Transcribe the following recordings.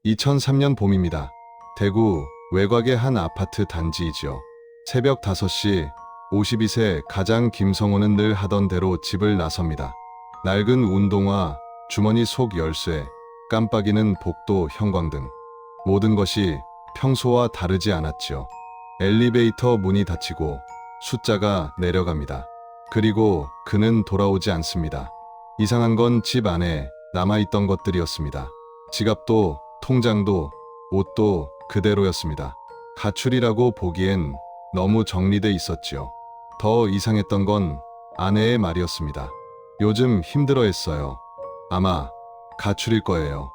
2003년 봄입니다. 대구 외곽의 한 아파트 단지이지요. 새벽 5시 52세 가장 김성호는 늘 하던 대로 집을 나섭니다. 낡은 운동화, 주머니 속 열쇠, 깜빡이는 복도, 형광등. 모든 것이 평소와 다르지 않았죠. 엘리베이터 문이 닫히고 숫자가 내려갑니다. 그리고 그는 돌아오지 않습니다. 이상한 건 집 안에 남아있던 것들이었습니다. 지갑도, 통장도, 옷도 그대로였습니다. 가출이라고 보기엔 너무 정리돼 있었지요. 더 이상했던 건 아내의 말이었습니다. 요즘 힘들어했어요. 아마 가출일 거예요.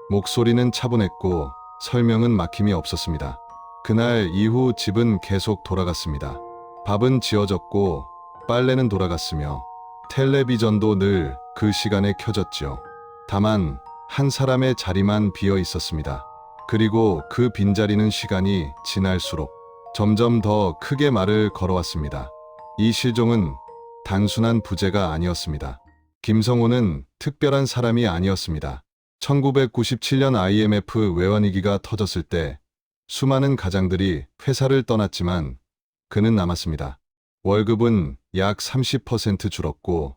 목소리는 차분했고 설명은 막힘이 없었습니다. 그날 이후 집은 계속 돌아갔습니다. 밥은 지어졌고 빨래는 돌아갔으며 텔레비전도 늘 그 시간에 켜졌죠. 다만 한 사람의 자리만 비어 있었습니다. 그리고 그 빈자리는 시간이 지날수록 점점 더 크게 말을 걸어왔습니다. 이 실종은 단순한 부재가 아니었습니다. 김성호는 특별한 사람이 아니었습니다. 1997년 IMF 외환위기가 터졌을 때 수많은 가장들이 회사를 떠났지만 그는 남았습니다. 월급은 약 30% 줄었고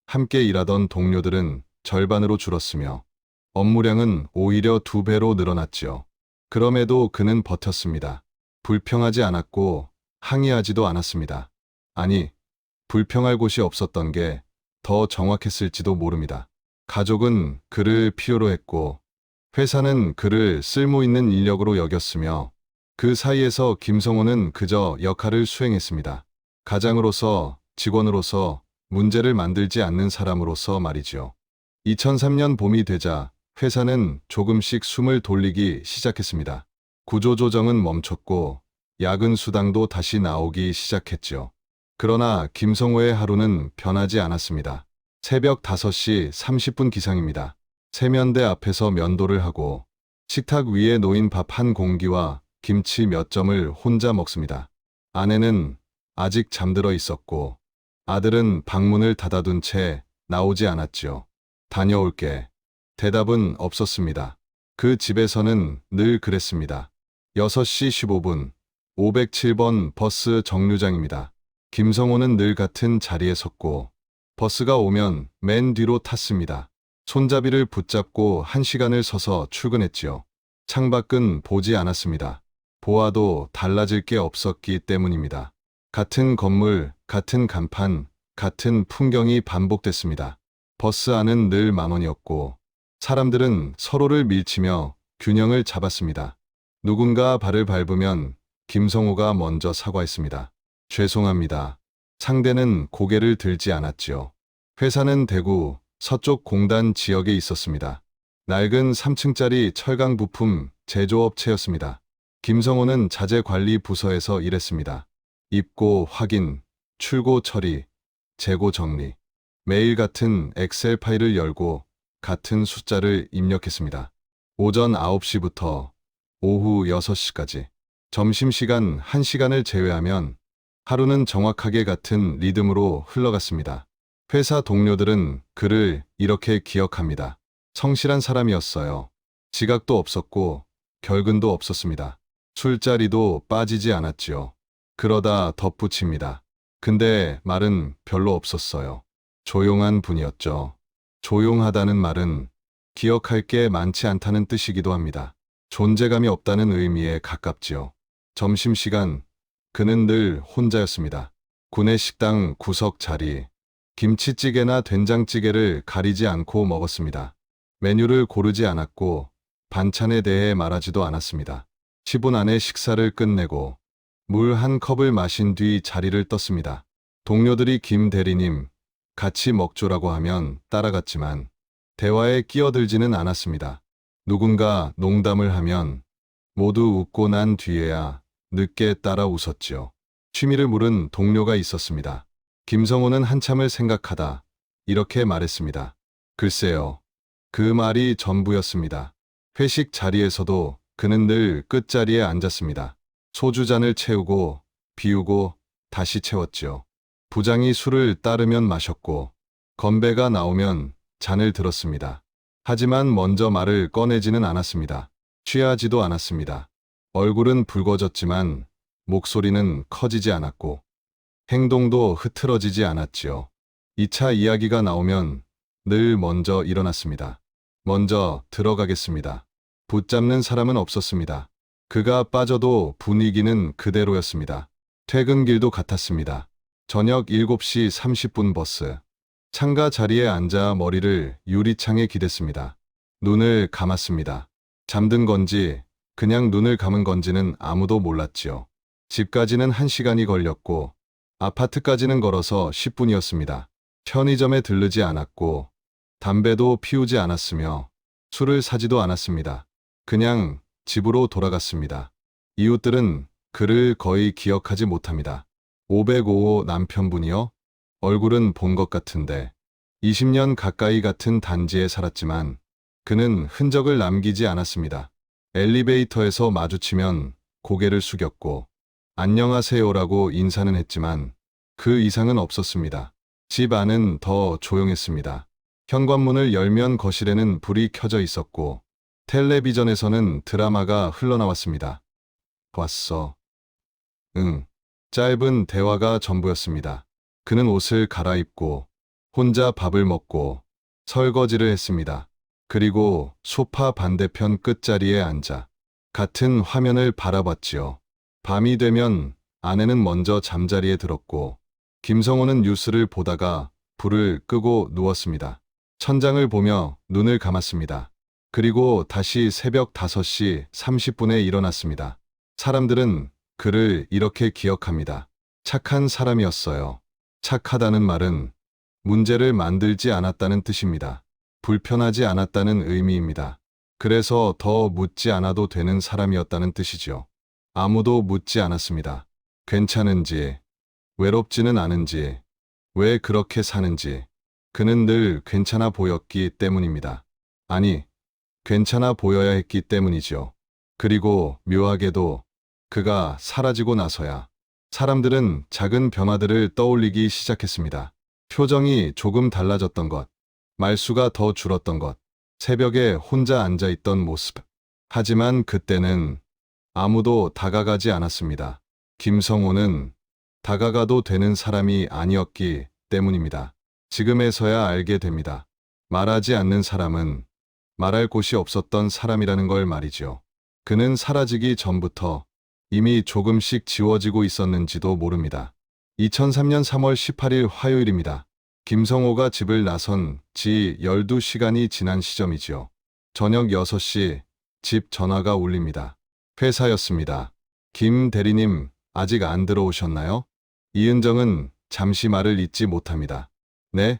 함께 일하던 동료들은 절반으로 줄었으며 업무량은 오히려 2배로 늘어났지요. 그럼에도 그는 버텼습니다. 불평하지 않았고 항의하지도 않았습니다. 아니, 불평할 곳이 없었던 게 더 정확했을지도 모릅니다. 가족은 그를 필요로 했고 회사는 그를 쓸모 있는 인력으로 여겼으며 그 사이에서 김성호는 그저 역할을 수행했습니다. 가장으로서, 직원으로서, 문제를 만들지 않는 사람으로서 말이죠. 2003년 봄이 되자 회사는 조금씩 숨을 돌리기 시작했습니다. 구조조정은 멈췄고 야근 수당도 다시 나오기 시작했죠. 그러나 김성호의 하루는 변하지 않았습니다. 새벽 5시 30분 기상입니다. 세면대 앞에서 면도를 하고 식탁 위에 놓인 밥 한 공기와 김치 몇 점을 혼자 먹습니다. 아내는 아직 잠들어 있었고 아들은 방문을 닫아둔 채 나오지 않았지요. 다녀올게. 대답은 없었습니다. 그 집에서는 늘 그랬습니다. 6시 15분 507번 버스 정류장입니다. 김성호는 늘 같은 자리에 섰고 버스가 오면 맨 뒤로 탔습니다. 손잡이를 붙잡고 1시간을 서서 출근했지요. 창밖은 보지 않았습니다. 보아도 달라질 게 없었기 때문입니다. 같은 건물, 같은 간판, 같은 풍경이 반복됐습니다. 버스 안은 늘 10,000원이었고 사람들은 서로를 밀치며 균형을 잡았습니다. 누군가 발을 밟으면 김성호가 먼저 사과했습니다. 죄송합니다. 상대는 고개를 들지 않았지요. 회사는 대구 서쪽 공단 지역에 있었습니다. 낡은 3층짜리 철강 부품 제조업체였습니다. 김성호는 자재관리 부서에서 일했습니다. 입고 확인, 출고 처리, 재고 정리. 매일 같은 엑셀 파일을 열고 같은 숫자를 입력했습니다. 오전 9시부터 오후 6시까지. 점심시간 1시간을 제외하면 하루는 정확하게 같은 리듬으로 흘러갔습니다. 회사 동료들은 그를 이렇게 기억합니다. 성실한 사람이었어요. 지각도 없었고 결근도 없었습니다. 술자리도 빠지지 않았지요. 그러다 덧붙입니다. 근데 말은 별로 없었어요. 조용한 분이었죠. 조용하다는 말은 기억할 게 많지 않다는 뜻이기도 합니다. 존재감이 없다는 의미에 가깝지요. 점심시간 그는 늘 혼자였습니다. 구내 식당 구석 자리, 김치찌개나 된장찌개를 가리지 않고 먹었습니다. 메뉴를 고르지 않았고 반찬에 대해 말하지도 않았습니다. 10분 안에 식사를 끝내고 물 한 컵을 마신 뒤 자리를 떴습니다. 동료들이 김 대리님, 같이 먹조라고 하면 따라갔지만 대화에 끼어들지는 않았습니다. 누군가 농담을 하면 모두 웃고 난 뒤에야 늦게 따라 웃었지요. 취미를 물은 동료가 있었습니다. 김성호는 한참을 생각하다 이렇게 말했습니다. 글쎄요. 그 말이 전부였습니다. 회식 자리에서도 그는 늘 끝자리에 앉았습니다. 소주잔을 채우고 비우고 다시 채웠지요. 부장이 술을 따르면 마셨고 건배가 나오면 잔을 들었습니다. 하지만 먼저 말을 꺼내지는 않았습니다. 취하지도 않았습니다. 얼굴은 붉어졌지만 목소리는 커지지 않았고 행동도 흐트러지지 않았지요. 2차 이야기가 나오면 늘 먼저 일어났습니다. 먼저 들어가겠습니다. 붙잡는 사람은 없었습니다. 그가 빠져도 분위기는 그대로였습니다. 퇴근길도 같았습니다. 저녁 7시 30분 버스. 창가 자리에 앉아 머리를 유리창에 기댔습니다. 눈을 감았습니다. 잠든 건지 그냥 눈을 감은 건지는 아무도 몰랐지요. 집까지는 1시간이 걸렸고 아파트까지는 걸어서 10분이었습니다. 편의점에 들르지 않았고 담배도 피우지 않았으며 술을 사지도 않았습니다. 그냥 집으로 돌아갔습니다. 이웃들은 그를 거의 기억하지 못합니다. 505호 남편분이요? 얼굴은 본 것 같은데 20년 가까이 같은 단지에 살았지만 그는 흔적을 남기지 않았습니다. 엘리베이터에서 마주치면 고개를 숙였고 안녕하세요라고 인사는 했지만 그 이상은 없었습니다. 집 안은 더 조용했습니다. 현관문을 열면 거실에는 불이 켜져 있었고 텔레비전에서는 드라마가 흘러나왔습니다. 왔어. 응. 짧은 대화가 전부였습니다. 그는 옷을 갈아입고 혼자 밥을 먹고 설거지를 했습니다. 그리고 소파 반대편 끝자리에 앉아 같은 화면을 바라봤지요. 밤이 되면 아내는 먼저 잠자리에 들었고 김성호는 뉴스를 보다가 불을 끄고 누웠습니다. 천장을 보며 눈을 감았습니다. 그리고 다시 새벽 5시 30분에 일어났습니다. 사람들은 그를 이렇게 기억합니다. 착한 사람이었어요. 착하다는 말은 문제를 만들지 않았다는 뜻입니다. 불편하지 않았다는 의미입니다. 그래서 더 묻지 않아도 되는 사람이었다는 뜻이죠. 아무도 묻지 않았습니다. 괜찮은지, 외롭지는 않은지, 왜 그렇게 사는지. 그는 늘 괜찮아 보였기 때문입니다. 아니, 괜찮아 보여야 했기 때문이죠. 그리고 묘하게도 그가 사라지고 나서야 사람들은 작은 변화들을 떠올리기 시작했습니다. 표정이 조금 달라졌던 것, 말수가 더 줄었던 것, 새벽에 혼자 앉아있던 모습. 하지만 그때는 아무도 다가가지 않았습니다. 김성호는 다가가도 되는 사람이 아니었기 때문입니다. 지금에서야 알게 됩니다. 말하지 않는 사람은 말할 곳이 없었던 사람이라는 걸 말이죠. 그는 사라지기 전부터 이미 조금씩 지워지고 있었는지도 모릅니다. 2003년 3월 18일 화요일입니다. 김성호가 집을 나선 지 12시간이 지난 시점이지요. 저녁 6시 집 전화가 울립니다. 회사였습니다. 김 대리님 아직 안 들어오셨나요? 이은정은 잠시 말을 잇지 못합니다. 네?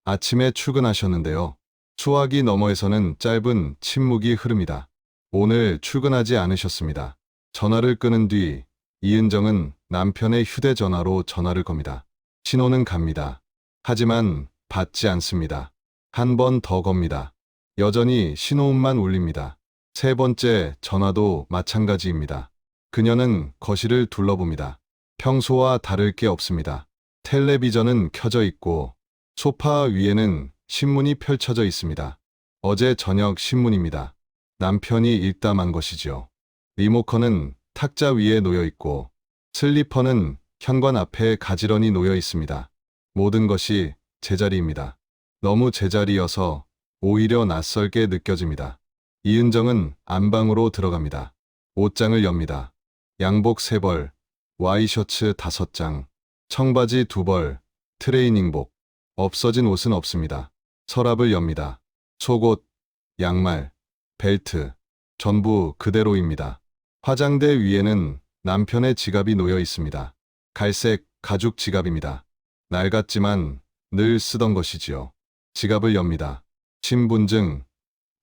아침에 출근하셨는데요. 수화기 너머에서는 짧은 침묵이 흐릅니다. 오늘 출근하지 않으셨습니다. 전화를 끊은 뒤 이은정은 남편의 휴대전화로 전화를 겁니다. 신호는 갑니다. 하지만 받지 않습니다. 한 번 더 겁니다. 여전히 신호음만 울립니다. 세 번째 전화도 마찬가지입니다. 그녀는 거실을 둘러봅니다. 평소와 다를 게 없습니다. 텔레비전은 켜져 있고 소파 위에는 신문이 펼쳐져 있습니다. 어제 저녁 신문입니다. 남편이 읽다 만 것이지요. 리모컨은 탁자 위에 놓여 있고 슬리퍼는 현관 앞에 가지런히 놓여 있습니다. 모든 것이 제자리입니다. 너무 제자리여서 오히려 낯설게 느껴집니다. 이은정은 안방으로 들어갑니다. 옷장을 엽니다. 양복 3벌, 와이셔츠 5장, 청바지 2벌, 트레이닝복. 없어진 옷은 없습니다. 서랍을 엽니다. 속옷, 양말, 벨트, 전부 그대로입니다. 화장대 위에는 남편의 지갑이 놓여 있습니다. 갈색 가죽 지갑입니다. 낡았지만 늘 쓰던 것이지요. 지갑을 엽니다. 신분증,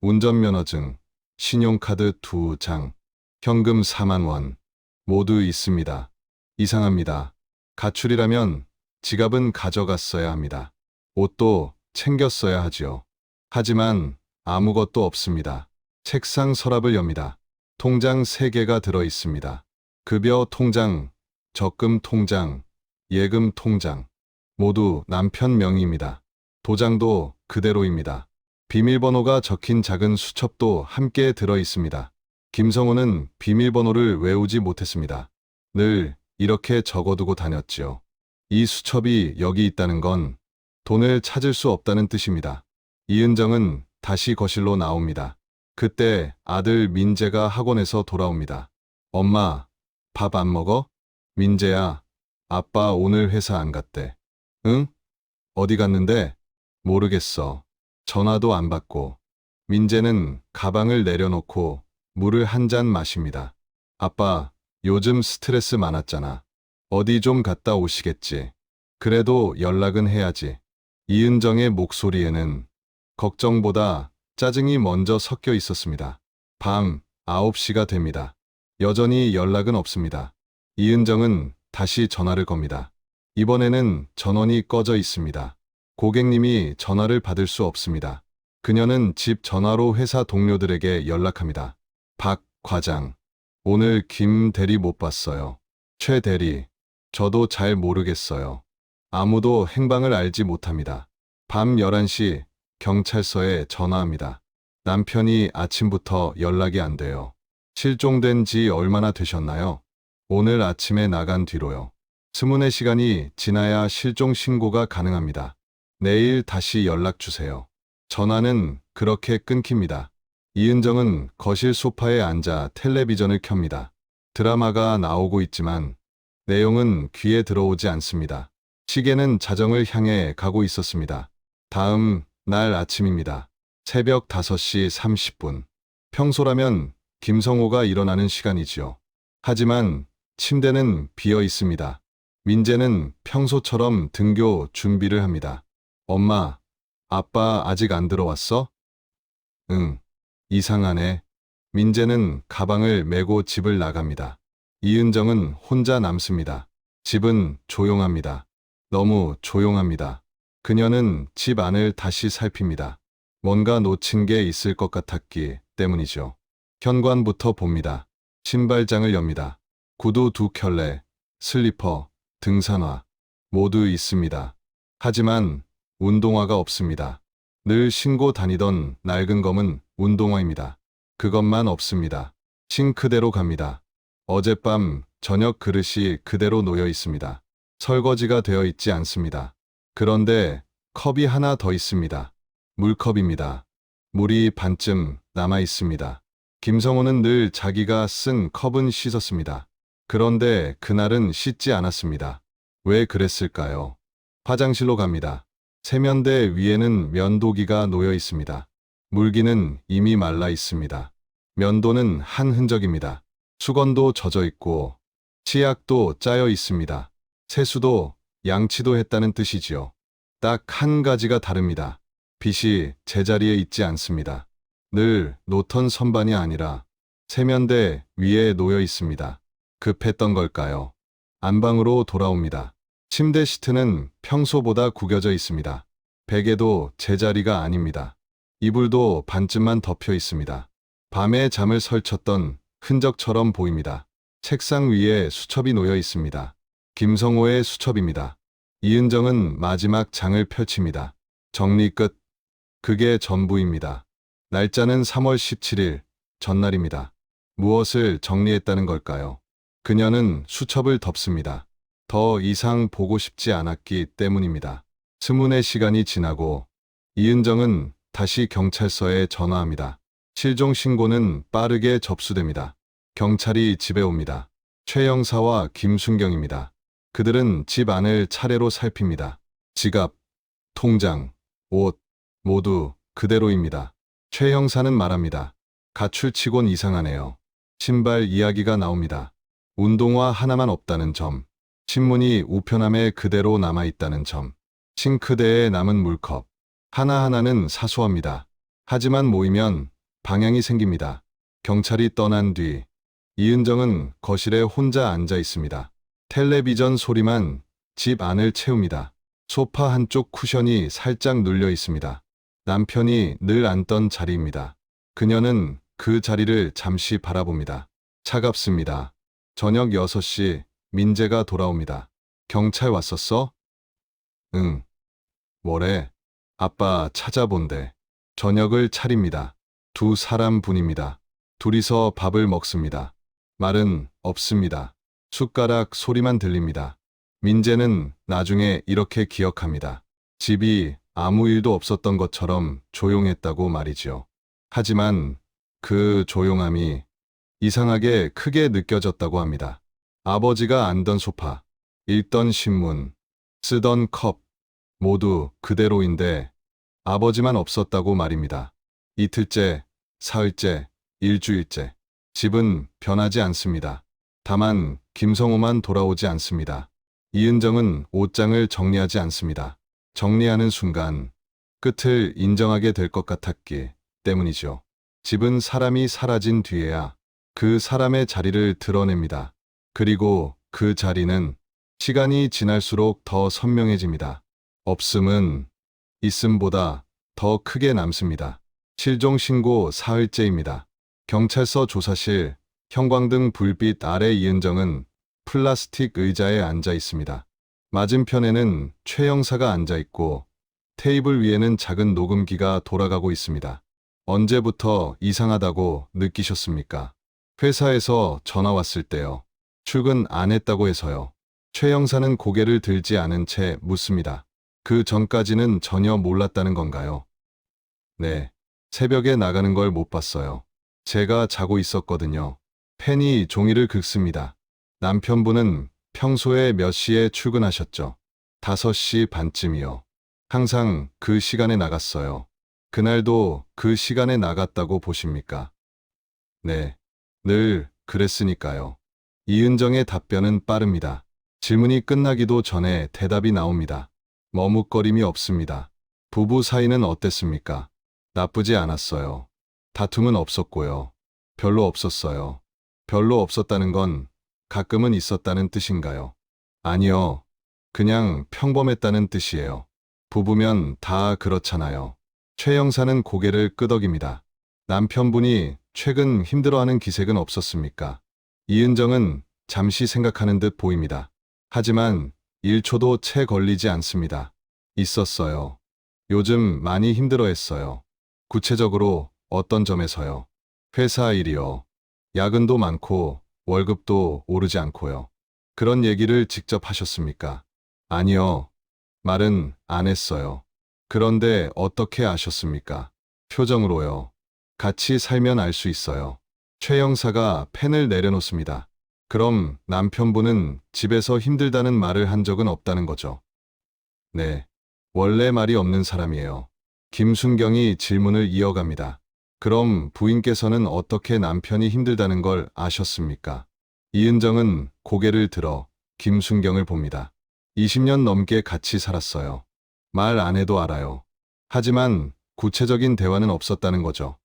운전면허증, 신용카드 2장, 현금 4만 원, 모두 있습니다. 이상합니다. 가출이라면 지갑은 가져갔어야 합니다. 옷도 챙겼어야 하지요. 하지만 아무것도 없습니다. 책상 서랍을 엽니다. 통장 3개가 들어 있습니다. 급여 통장, 적금 통장, 예금 통장. 모두 남편 명의입니다. 도장도 그대로입니다. 비밀번호가 적힌 작은 수첩도 함께 들어 있습니다. 김성호는 비밀번호를 외우지 못했습니다. 늘 이렇게 적어두고 다녔지요. 이 수첩이 여기 있다는 건 돈을 찾을 수 없다는 뜻입니다. 이은정은 다시 거실로 나옵니다. 그때 아들 민재가 학원에서 돌아옵니다. 엄마, 밥 안 먹어? 민재야, 아빠 오늘 회사 안 갔대. 응? 어디 갔는데? 모르겠어. 전화도 안 받고. 민재는 가방을 내려놓고 물을 한 잔 마십니다. 아빠, 요즘 스트레스 많았잖아. 어디 좀 갔다 오시겠지. 그래도 연락은 해야지. 이은정의 목소리에는 걱정보다 짜증이 먼저 섞여 있었습니다. 밤 9시가 됩니다. 여전히 연락은 없습니다. 이은정은 다시 전화를 겁니다. 이번에는 전원이 꺼져 있습니다. 고객님이 전화를 받을 수 없습니다. 그녀는 집 전화로 회사 동료들에게 연락합니다. 박 과장, 오늘 김 대리 못 봤어요. 최 대리, 저도 잘 모르겠어요. 아무도 행방을 알지 못합니다. 밤 11시 경찰서에 전화합니다. 남편이 아침부터 연락이 안 돼요. 실종된 지 얼마나 되셨나요? 오늘 아침에 나간 뒤로요. 24시간이 지나야 실종 신고가 가능합니다. 내일 다시 연락 주세요. 전화는 그렇게 끊깁니다. 이은정은 거실 소파에 앉아 텔레비전을 켭니다. 드라마가 나오고 있지만 내용은 귀에 들어오지 않습니다. 시계는 자정을 향해 가고 있었습니다. 다음 날 아침입니다. 새벽 5시 30분. 평소라면 김성호가 일어나는 시간이지요. 하지만 침대는 비어 있습니다. 민재는 평소처럼 등교 준비를 합니다. 엄마, 아빠 아직 안 들어왔어? 응. 이상하네. 민재는 가방을 메고 집을 나갑니다. 이은정은 혼자 남습니다. 집은 조용합니다. 너무 조용합니다. 그녀는 집 안을 다시 살핍니다. 뭔가 놓친 게 있을 것 같았기 때문이죠. 현관부터 봅니다. 신발장을 엽니다. 구두 2켤레, 슬리퍼, 등산화 모두 있습니다. 하지만 운동화가 없습니다. 늘 신고 다니던 낡은 검은 운동화입니다. 그것만 없습니다. 싱크대로 갑니다. 어젯밤 저녁 그릇이 그대로 놓여 있습니다. 설거지가 되어 있지 않습니다. 그런데 컵이 하나 더 있습니다. 물컵입니다. 물이 반쯤 남아 있습니다. 김성호는 늘 자기가 쓴 컵은 씻었습니다. 그런데 그날은 씻지 않았습니다. 왜 그랬을까요? 화장실로 갑니다. 세면대 위에는 면도기가 놓여 있습니다. 물기는 이미 말라 있습니다. 면도는 한 흔적입니다. 수건도 젖어 있고 치약도 짜여 있습니다. 세수도 양치도 했다는 뜻이지요. 딱 한 가지가 다릅니다. 빗이 제자리에 있지 않습니다. 늘 놓던 선반이 아니라 세면대 위에 놓여 있습니다. 급했던 걸까요? 안방으로 돌아옵니다. 침대 시트는 평소보다 구겨져 있습니다. 베개도 제자리가 아닙니다. 이불도 반쯤만 덮여 있습니다. 밤에 잠을 설쳤던 흔적처럼 보입니다. 책상 위에 수첩이 놓여 있습니다. 김성호의 수첩입니다. 이은정은 마지막 장을 펼칩니다. 정리 끝. 그게 전부입니다. 날짜는 3월 17일, 전날입니다. 무엇을 정리했다는 걸까요? 그녀는 수첩을 덮습니다. 더 이상 보고 싶지 않았기 때문입니다. 24시간이 지나고 이은정은 다시 경찰서에 전화합니다. 실종 신고는 빠르게 접수됩니다. 경찰이 집에 옵니다. 최 형사와 김순경입니다. 그들은 집 안을 차례로 살핍니다. 지갑, 통장, 옷 모두 그대로입니다. 최 형사는 말합니다. 가출치곤 이상하네요. 신발 이야기가 나옵니다. 운동화 하나만 없다는 점, 신문이 우편함에 그대로 남아있다는 점, 싱크대에 남은 물컵, 하나하나는 사소합니다. 하지만 모이면 방향이 생깁니다. 경찰이 떠난 뒤 이은정은 거실에 혼자 앉아 있습니다. 텔레비전 소리만 집 안을 채웁니다. 소파 한쪽 쿠션이 살짝 눌려 있습니다. 남편이 늘 앉던 자리입니다. 그녀는 그 자리를 잠시 바라봅니다. 차갑습니다. 저녁 6시 민재가 돌아옵니다. 경찰 왔었어? 응. 뭐래? 아빠 찾아본대. 저녁을 차립니다. 두 사람 분입니다. 둘이서 밥을 먹습니다. 말은 없습니다. 숟가락 소리만 들립니다. 민재는 나중에 이렇게 기억합니다. 집이 아무 일도 없었던 것처럼 조용했다고 말이지요. 하지만 그 조용함이 이상하게 크게 느껴졌다고 합니다. 아버지가 앉던 소파, 읽던 신문, 쓰던 컵, 모두 그대로인데 아버지만 없었다고 말입니다. 이틀째, 사흘째, 일주일째. 집은 변하지 않습니다. 다만 김성호만 돌아오지 않습니다. 이은정은 옷장을 정리하지 않습니다. 정리하는 순간 끝을 인정하게 될 것 같았기 때문이죠. 집은 사람이 사라진 뒤에야 그 사람의 자리를 드러냅니다. 그리고 그 자리는 시간이 지날수록 더 선명해집니다. 없음은 있음보다 더 크게 남습니다. 실종 신고 사흘째입니다. 경찰서 조사실, 형광등 불빛 아래 이은정은 플라스틱 의자에 앉아 있습니다. 맞은편에는 최 형사가 앉아 있고 테이블 위에는 작은 녹음기가 돌아가고 있습니다. 언제부터 이상하다고 느끼셨습니까? 회사에서 전화 왔을 때요. 출근 안 했다고 해서요. 최 형사는 고개를 들지 않은 채 묻습니다. 그 전까지는 전혀 몰랐다는 건가요? 네. 새벽에 나가는 걸 못 봤어요. 제가 자고 있었거든요. 펜이 종이를 긁습니다. 남편분은 평소에 몇 시에 출근하셨죠? 5시 반쯤이요. 항상 그 시간에 나갔어요. 그날도 그 시간에 나갔다고 보십니까? 네. 늘 그랬으니까요. 이은정의 답변은 빠릅니다. 질문이 끝나기도 전에 대답이 나옵니다. 머뭇거림이 없습니다. 부부 사이는 어땠습니까? 나쁘지 않았어요. 다툼은 없었고요. 별로 없었어요. 별로 없었다는 건 가끔은 있었다는 뜻인가요? 아니요. 그냥 평범했다는 뜻이에요. 부부면 다 그렇잖아요. 최 형사는 고개를 끄덕입니다. 남편분이 최근 힘들어하는 기색은 없었습니까? 이은정은 잠시 생각하는 듯 보입니다. 하지만 1초도 채 걸리지 않습니다. 있었어요. 요즘 많이 힘들어했어요. 구체적으로 어떤 점에서요? 회사 일이요. 야근도 많고 월급도 오르지 않고요. 그런 얘기를 직접 하셨습니까? 아니요. 말은 안 했어요. 그런데 어떻게 아셨습니까? 표정으로요. 같이 살면 알 수 있어요. 최 형사가 펜을 내려놓습니다. 그럼 남편분은 집에서 힘들다는 말을 한 적은 없다는 거죠? 네. 원래 말이 없는 사람이에요. 김순경이 질문을 이어갑니다. 그럼 부인께서는 어떻게 남편이 힘들다는 걸 아셨습니까? 이은정은 고개를 들어 김순경을 봅니다. 20년 넘게 같이 살았어요. 말 안 해도 알아요. 하지만 구체적인 대화는 없었다는 거죠.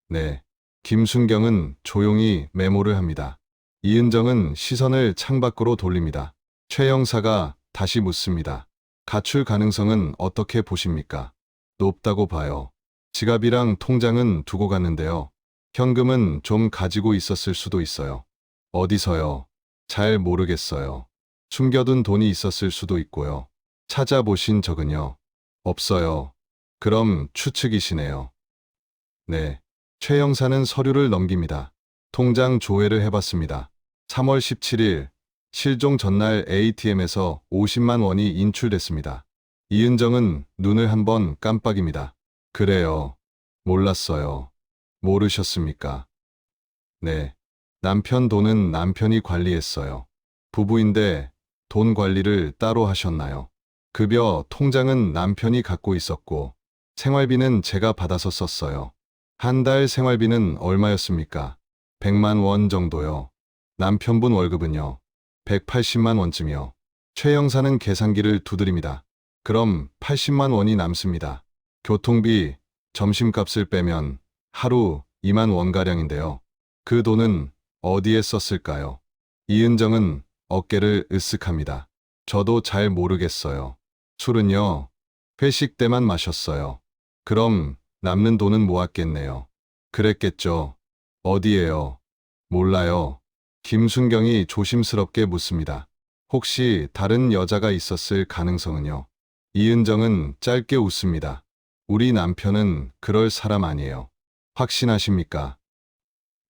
네. 김순경은 조용히 메모를 합니다. 이은정은 시선을 창밖으로 돌립니다. 최 형사가 다시 묻습니다. 가출 가능성은 어떻게 보십니까? 높다고 봐요. 지갑이랑 통장은 두고 갔는데요. 현금은 좀 가지고 있었을 수도 있어요. 어디서요? 잘 모르겠어요. 숨겨둔 돈이 있었을 수도 있고요. 찾아보신 적은요? 없어요. 그럼 추측이시네요. 네. 최 형사는 서류를 넘깁니다. 통장 조회를 해봤습니다. 3월 17일 실종 전날 ATM에서 50만 원이 인출됐습니다. 이은정은 눈을 한번 깜빡입니다. 그래요. 몰랐어요. 모르셨습니까? 네. 남편 돈은 남편이 관리했어요. 부부인데 돈 관리를 따로 하셨나요? 급여, 통장은 남편이 갖고 있었고 생활비는 제가 받아서 썼어요. 한 달 생활비는 얼마였습니까? 100만 원 정도요. 남편분 월급은요? 180만 원쯤이요. 최 형사는 계산기를 두드립니다. 그럼 80만 원이 남습니다. 교통비, 점심값을 빼면 하루 2만 원가량인데요. 그 돈은 어디에 썼을까요? 이은정은 어깨를 으쓱합니다. 저도 잘 모르겠어요. 술은요? 회식 때만 마셨어요. 그럼 남는 돈은 모았겠네요. 그랬겠죠. 어디에요? 몰라요. 김순경이 조심스럽게 묻습니다. 혹시 다른 여자가 있었을 가능성은요? 이은정은 짧게 웃습니다. 우리 남편은 그럴 사람 아니에요. 확신하십니까?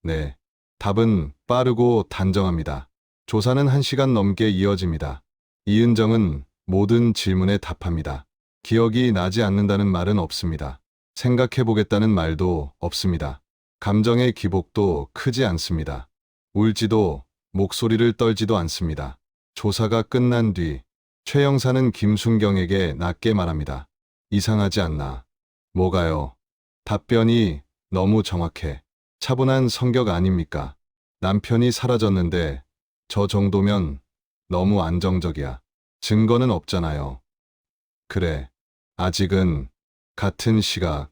네. 답은 빠르고 단정합니다. 조사는 1시간 넘게 이어집니다. 이은정은 모든 질문에 답합니다. 기억이 나지 않는다는 말은 없습니다. 생각해보겠다는 말도 없습니다. 감정의 기복도 크지 않습니다. 울지도 목소리를 떨지도 않습니다. 조사가 끝난 뒤 최 형사는 김순경에게 낮게 말합니다. 이상하지 않나? 뭐가요? 답변이 너무 정확해. 차분한 성격 아닙니까? 남편이 사라졌는데 저 정도면 너무 안정적이야. 증거는 없잖아요. 그래. 아직은 같은 시각.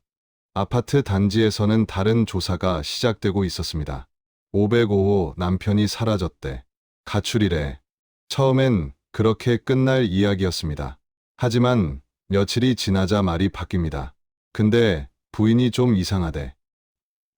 아파트 단지에서는 다른 조사가 시작되고 있었습니다. 505호 남편이 사라졌대. 가출이래. 처음엔 그렇게 끝날 이야기였습니다. 하지만 며칠이 지나자 말이 바뀝니다. 근데 부인이 좀 이상하대.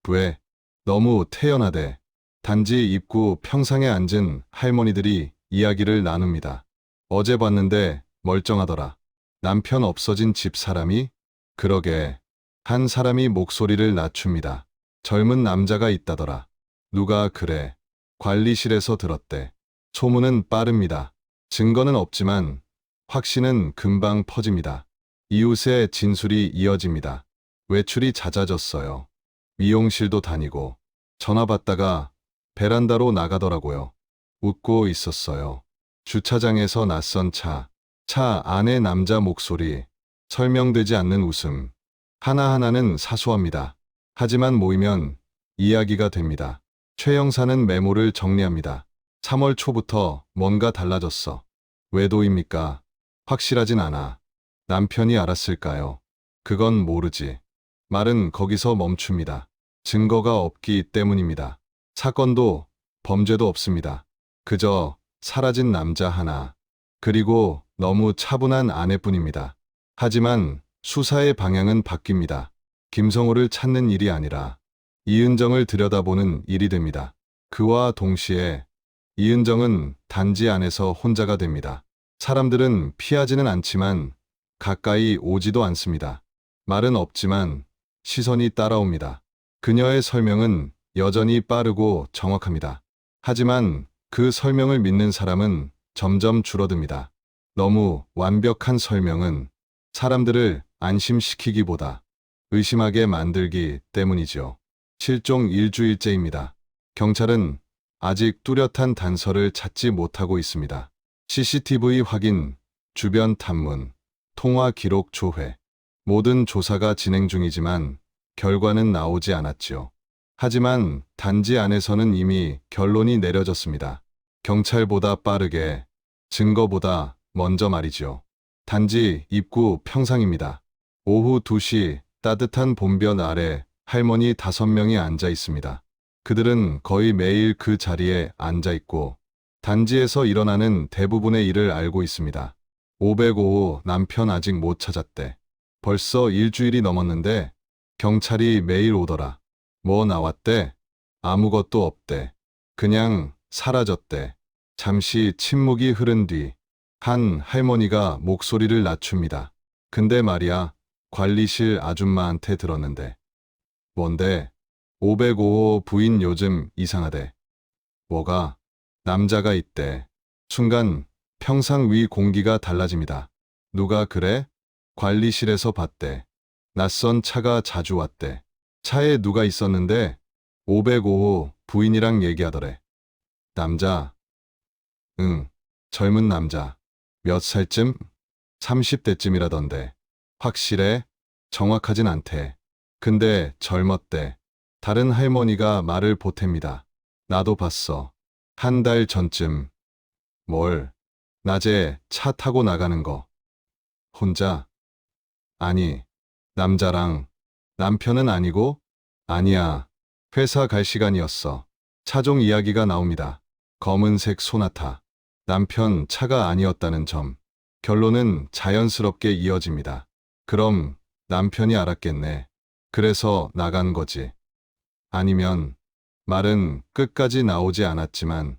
왜? 너무 태연하대. 단지 입구 평상에 앉은 할머니들이 이야기를 나눕니다. 어제 봤는데 멀쩡하더라. 남편 없어진 집 사람이? 그러게. 한 사람이 목소리를 낮춥니다. 젊은 남자가 있다더라. 누가 그래. 관리실에서 들었대. 소문은 빠릅니다. 증거는 없지만 확신은 금방 퍼집니다. 이웃의 진술이 이어집니다. 외출이 잦아졌어요. 미용실도 다니고 전화 받다가 베란다로 나가더라고요. 웃고 있었어요. 주차장에서 낯선 차 안에 남자 목소리, 설명되지 않는 웃음. 하나하나는 사소합니다. 하지만 모이면 이야기가 됩니다. 최 형사는 메모를 정리합니다. 3월 초부터 뭔가 달라졌어. 외도입니까? 확실하진 않아. 남편이 알았을까요? 그건 모르지. 말은 거기서 멈춥니다. 증거가 없기 때문입니다. 사건도 범죄도 없습니다. 그저 사라진 남자 하나, 그리고 너무 차분한 아내뿐입니다. 하지만 수사의 방향은 바뀝니다. 김성호를 찾는 일이 아니라 이은정을 들여다보는 일이 됩니다. 그와 동시에 이은정은 단지 안에서 혼자가 됩니다. 사람들은 피하지는 않지만 가까이 오지도 않습니다. 말은 없지만 시선이 따라옵니다. 그녀의 설명은 여전히 빠르고 정확합니다. 하지만 그 설명을 믿는 사람은 점점 줄어듭니다. 너무 완벽한 설명은 사람들을 안심시키기보다 의심하게 만들기 때문이죠. 실종 일주일째입니다. 경찰은 아직 뚜렷한 단서를 찾지 못하고 있습니다. CCTV 확인, 주변 탐문, 통화 기록 조회. 모든 조사가 진행 중이지만 결과는 나오지 않았죠. 하지만 단지 안에서는 이미 결론이 내려졌습니다. 경찰보다 빠르게, 증거보다 먼저 말이죠. 단지 입구 평상입니다. 오후 2시 따뜻한 봄볕 아래 할머니 5명이 앉아 있습니다. 그들은 거의 매일 그 자리에 앉아 있고 단지에서 일어나는 대부분의 일을 알고 있습니다. 505호 남편 아직 못 찾았대. 벌써 일주일이 넘었는데 경찰이 매일 오더라. 뭐 나왔대? 아무것도 없대. 그냥 사라졌대. 잠시 침묵이 흐른 뒤 한 할머니가 목소리를 낮춥니다. 근데 말이야, 관리실 아줌마한테 들었는데. 뭔데? 505호 부인 요즘 이상하대. 뭐가? 남자가 있대. 순간 평상 위 공기가 달라집니다. 누가 그래? 관리실에서 봤대. 낯선 차가 자주 왔대. 차에 누가 있었는데 505호 부인이랑 얘기하더래. 남자? 응, 젊은 남자. 몇 살쯤? 30대쯤이라던데. 확실해? 정확하진 않대. 근데 젊었대. 다른 할머니가 말을 보탭니다. 나도 봤어. 한 달 전쯤. 뭘? 낮에 차 타고 나가는 거. 혼자? 아니, 남자랑. 남편은 아니고? 아니야. 회사 갈 시간이었어. 차종 이야기가 나옵니다. 검은색 소나타. 남편 차가 아니었다는 점. 결론은 자연스럽게 이어집니다. 그럼 남편이 알았겠네. 그래서 나간 거지. 아니면 말은 끝까지 나오지 않았지만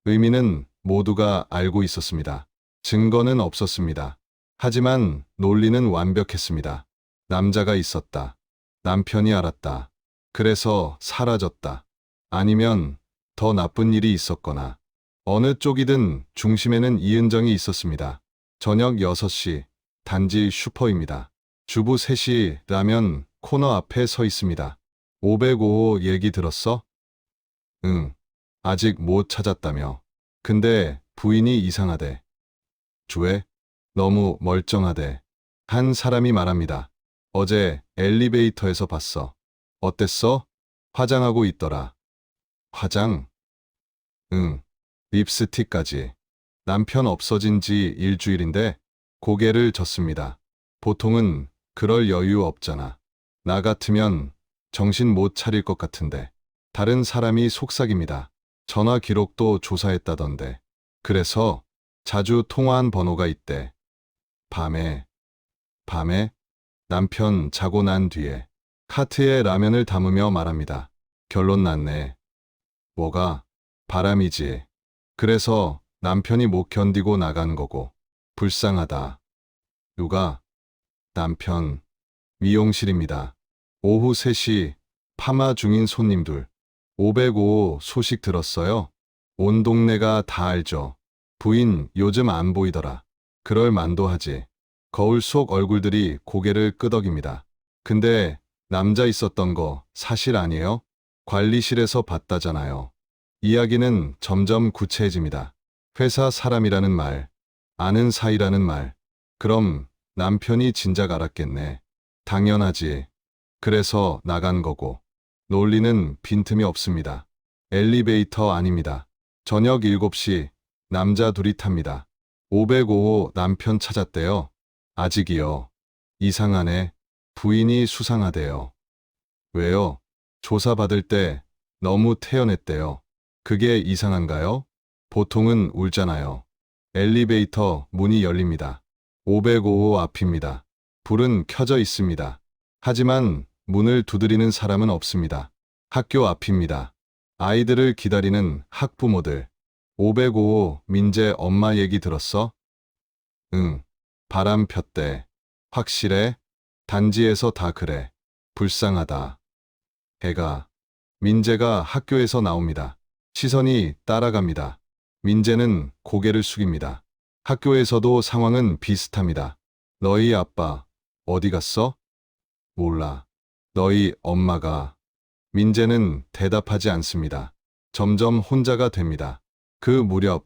의미는 모두가 알고 있었습니다. 증거는 없었습니다. 하지만 논리는 완벽했습니다. 남자가 있었다. 남편이 알았다. 그래서 사라졌다. 아니면 더 나쁜 일이 있었거나 어느 쪽이든 중심에는 이은정이 있었습니다. 저녁 6시 단지 슈퍼입니다. 주부 셋이 라면 코너 앞에 서 있습니다. 505호 얘기 들었어? 응. 아직 못 찾았다며. 근데 부인이 이상하대. 왜? 너무 멀쩡하대. 한 사람이 말합니다. 어제 엘리베이터에서 봤어. 어땠어? 화장하고 있더라. 화장? 응. 립스틱까지. 남편 없어진 지 일주일인데 고개를 젓습니다. 보통은 그럴 여유 없잖아. 나 같으면 정신 못 차릴 것 같은데. 다른 사람이 속삭입니다. 전화 기록도 조사했다던데. 그래서 자주 통화한 번호가 있대. 밤에, 밤에 남편 자고 난 뒤에 카트에 라면을 담으며 말합니다. 결론 났네. 뭐가? 바람이지. 그래서 남편이 못 견디고 나간 거고. 불쌍하다. 누가? 남편. 미용실입니다. 오후 3시 파마 중인 손님 둘. 505 소식 들었어요? 온 동네가 다 알죠. 부인 요즘 안 보이더라. 그럴 만도 하지. 거울 속 얼굴들이 고개를 끄덕입니다. 근데 남자 있었던 거 사실 아니에요? 관리실에서 봤다잖아요. 이야기는 점점 구체해집니다. 회사 사람이라는 말, 아는 사이라는 말. 그럼 남편이 진작 알았겠네. 당연하지. 그래서 나간 거고. 논리는 빈틈이 없습니다. 엘리베이터 아닙니다. 저녁 7시 남자 둘이 탑니다. 505호 남편 찾았대요. 아직이요. 이상하네. 부인이 수상하대요. 왜요? 조사받을 때 너무 태연했대요. 그게 이상한가요? 보통은 울잖아요. 엘리베이터 문이 열립니다. 505호 앞입니다. 불은 켜져 있습니다. 하지만 문을 두드리는 사람은 없습니다. 학교 앞입니다. 아이들을 기다리는 학부모들. 505호 민재 엄마 얘기 들었어? 응. 바람 폈대. 확실해? 단지에서 다 그래. 불쌍하다. 애가. 민재가 학교에서 나옵니다. 시선이 따라갑니다. 민재는 고개를 숙입니다. 학교에서도 상황은 비슷합니다. 너희 아빠 어디 갔어? 몰라. 너희 엄마가. 민재는 대답하지 않습니다. 점점 혼자가 됩니다. 그 무렵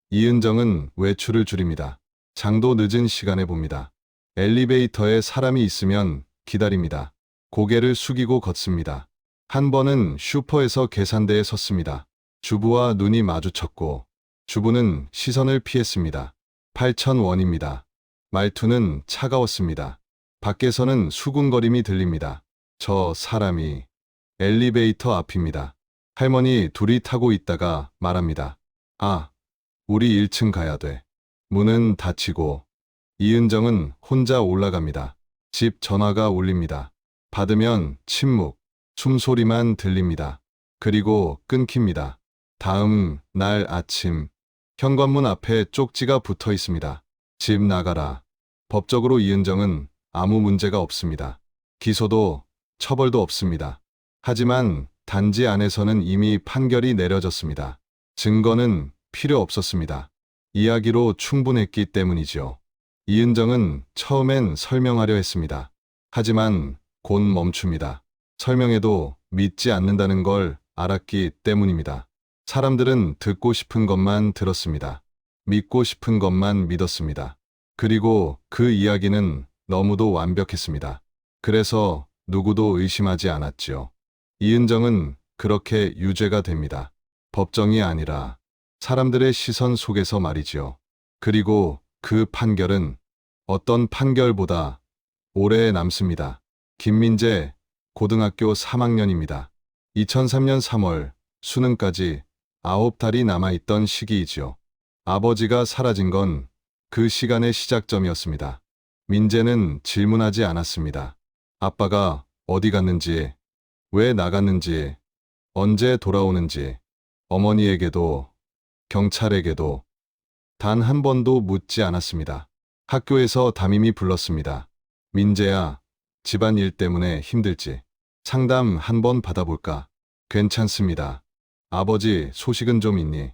이은정은 외출을 줄입니다. 장도 늦은 시간에 봅니다. 엘리베이터에 사람이 있으면 기다립니다. 고개를 숙이고 걷습니다. 한 번은 슈퍼에서 계산대에 섰습니다. 주부와 눈이 마주쳤고 주부는 시선을 피했습니다. 8,000원입니다. 말투는 차가웠습니다. 밖에서는 수군거림이 들립니다. 저 사람이 엘리베이터 앞입니다. 할머니 둘이 타고 있다가 말합니다. 아, 우리 1층 가야 돼. 문은 닫히고 이은정은 혼자 올라갑니다. 집 전화가 울립니다. 받으면 침묵, 숨소리만 들립니다. 그리고 끊깁니다. 다음 날 아침 현관문 앞에 쪽지가 붙어 있습니다. 집 나가라. 법적으로 이은정은 아무 문제가 없습니다. 기소도 처벌도 없습니다. 하지만 단지 안에서는 이미 판결이 내려졌습니다. 증거는 필요 없었습니다. 이야기로 충분했기 때문이죠. 이은정은 처음엔 설명하려 했습니다. 하지만 곧 멈춥니다. 설명해도 믿지 않는다는 걸 알았기 때문입니다. 사람들은 듣고 싶은 것만 들었습니다. 믿고 싶은 것만 믿었습니다. 그리고 그 이야기는 너무도 완벽했습니다. 그래서 누구도 의심하지 않았지요. 이은정은 그렇게 유죄가 됩니다. 법정이 아니라 사람들의 시선 속에서 말이지요. 그리고 그 판결은 어떤 판결보다 오래 남습니다. 김민재, 고등학교 3학년입니다. 2003년 3월 수능까지 9달이 남아있던 시기이지요. 아버지가 사라진 건 그 시간의 시작점이었습니다. 민재는 질문하지 않았습니다. 아빠가 어디 갔는지, 왜 나갔는지, 언제 돌아오는지, 어머니에게도, 경찰에게도 단 한 번도 묻지 않았습니다. 학교에서 담임이 불렀습니다. 민재야, 집안일 때문에 힘들지. 상담 한 번 받아볼까? 괜찮습니다. 아버지, 소식은 좀 있니?